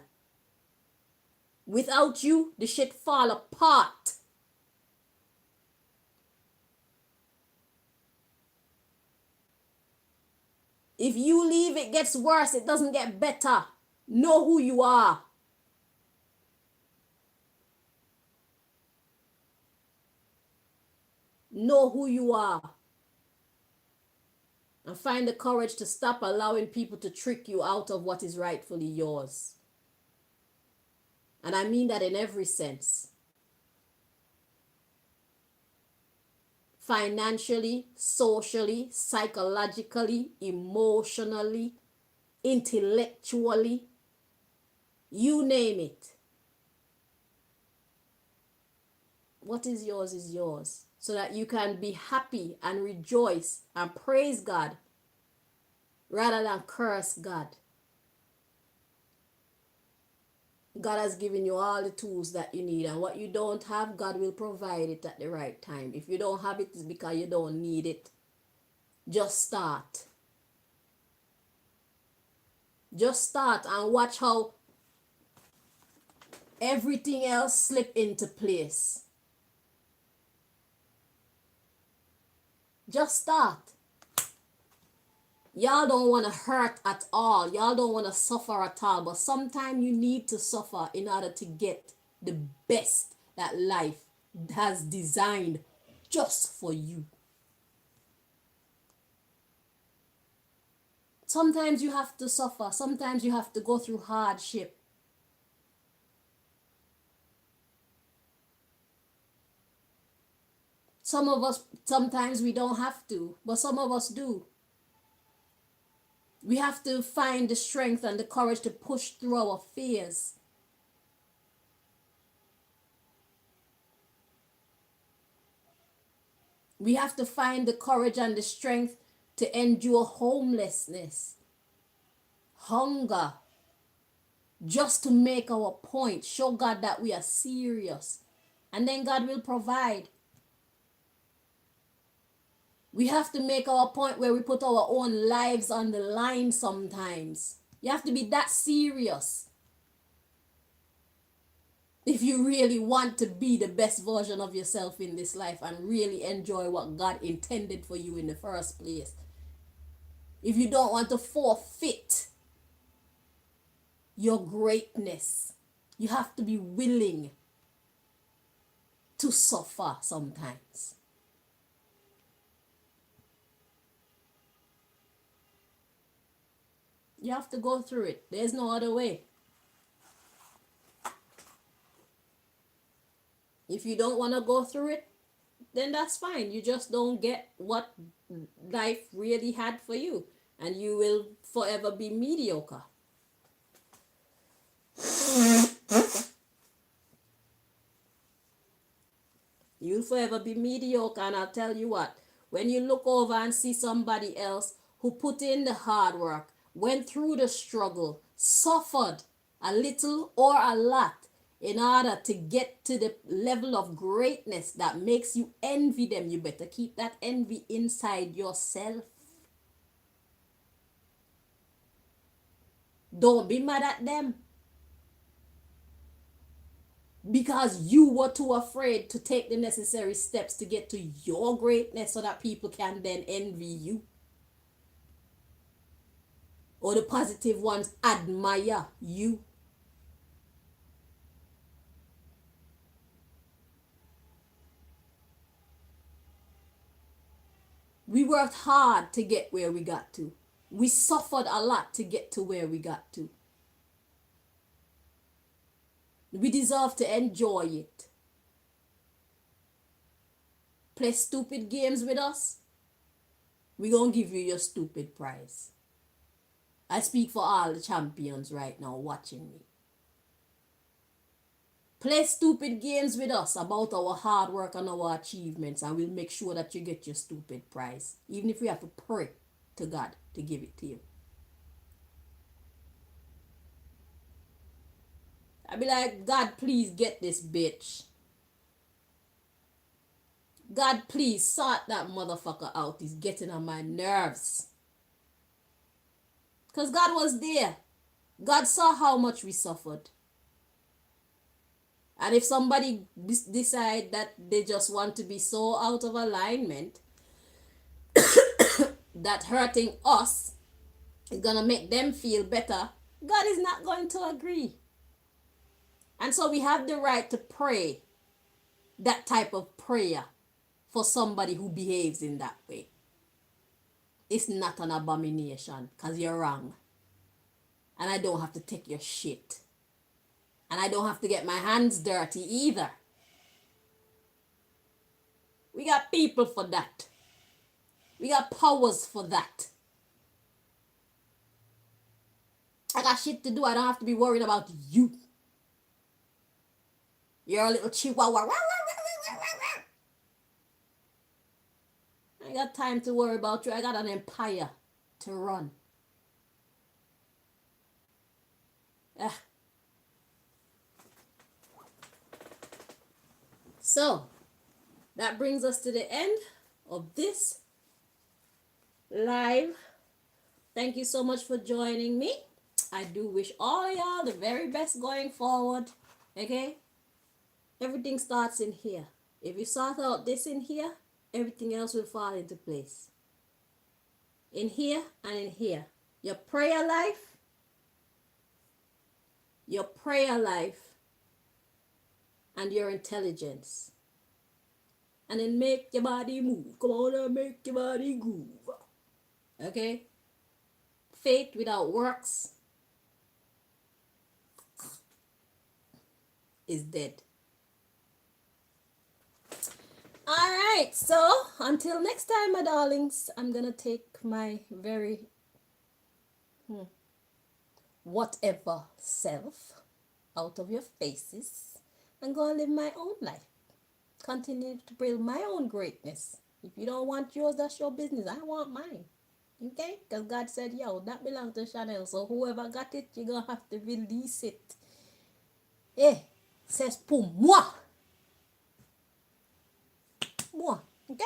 Without you, the shit fall apart. If you leave, it gets worse. It doesn't get better. Know who you are. Know who you are. And find the courage to stop allowing people to trick you out of what is rightfully yours. And I mean that in every sense. Financially, socially, psychologically, emotionally, intellectually, you name it. What is yours. So that you can be happy and rejoice and praise God rather than curse God. God has given you all the tools that you need, and what you don't have, God will provide it at the right time. If you don't have it, it's because you don't need it. Just start. Just start and watch how everything else slip into place. Just start. Y'all don't want to hurt at all. Y'all don't want to suffer at all. But sometimes you need to suffer in order to get the best that life has designed just for you. Sometimes you have to suffer. Sometimes you have to go through hardship. Some of us, sometimes we don't have to, but some of us do. We have to find the strength and the courage to push through our fears. We have to find the courage and the strength to endure homelessness, hunger, just to make our point, show God that we are serious. And then God will provide. We have to make our point where we put our own lives on the line sometimes. You have to be that serious if you really want to be the best version of yourself in this life and really enjoy what God intended for you in the first place. If you don't want to forfeit your greatness, you have to be willing to suffer sometimes. You have to go through it. There's no other way. If you don't want to go through it, then that's fine. You just don't get what life really had for you. And you will forever be mediocre. You'll forever be mediocre. And I'll tell you what, when you look over and see somebody else who put in the hard work, went through the struggle, suffered a little or a lot in order to get to the level of greatness that makes you envy them, you better keep that envy inside yourself. Don't be mad at them because you were too afraid to take the necessary steps to get to your greatness so that people can then envy you. Or the positive ones admire you. We worked hard to get where we got to. We suffered a lot to get to where we got to. We deserve to enjoy it. Play stupid games with us, we gonna give you your stupid prize. I speak for all the champions right now watching me. Play stupid games with us about our hard work and our achievements, and we'll make sure that you get your stupid prize, even if we have to pray to God to give it to you. I'd be like, God, please get this bitch. God, please sort that motherfucker out. He's getting on my nerves. Because God was there. God saw how much we suffered. And if somebody decide that they just want to be so out of alignment that hurting us is going to make them feel better, God is not going to agree. And so we have the right to pray that type of prayer for somebody who behaves in that way. It's not an abomination because you're wrong. And I don't have to take your shit. And I don't have to get my hands dirty either. We got people for that. We got powers for that. I got shit to do. I don't have to be worried about you. You're a little chihuahua. I ain't got time to worry about you. I got an empire to run. So, that brings us to the end of this live. Thank you so much for joining me. I do wish all y'all the very best going forward. Okay? Everything starts in here. If you sort out this in here, everything else will fall into place. In here and in here. Your prayer life, and your intelligence. And then make your body move. Come on and make your body groove. Okay? Faith without works is dead. Alright, so until next time, my darlings, I'm gonna take my very whatever self out of your faces and go and live my own life. Continue to build my own greatness. If you don't want yours, that's your business. I want mine. Okay? Because God said, yo, that belongs to Chanel. So whoever got it, you're going to have to release it. Eh, c'est pour moi. Moi. Okay?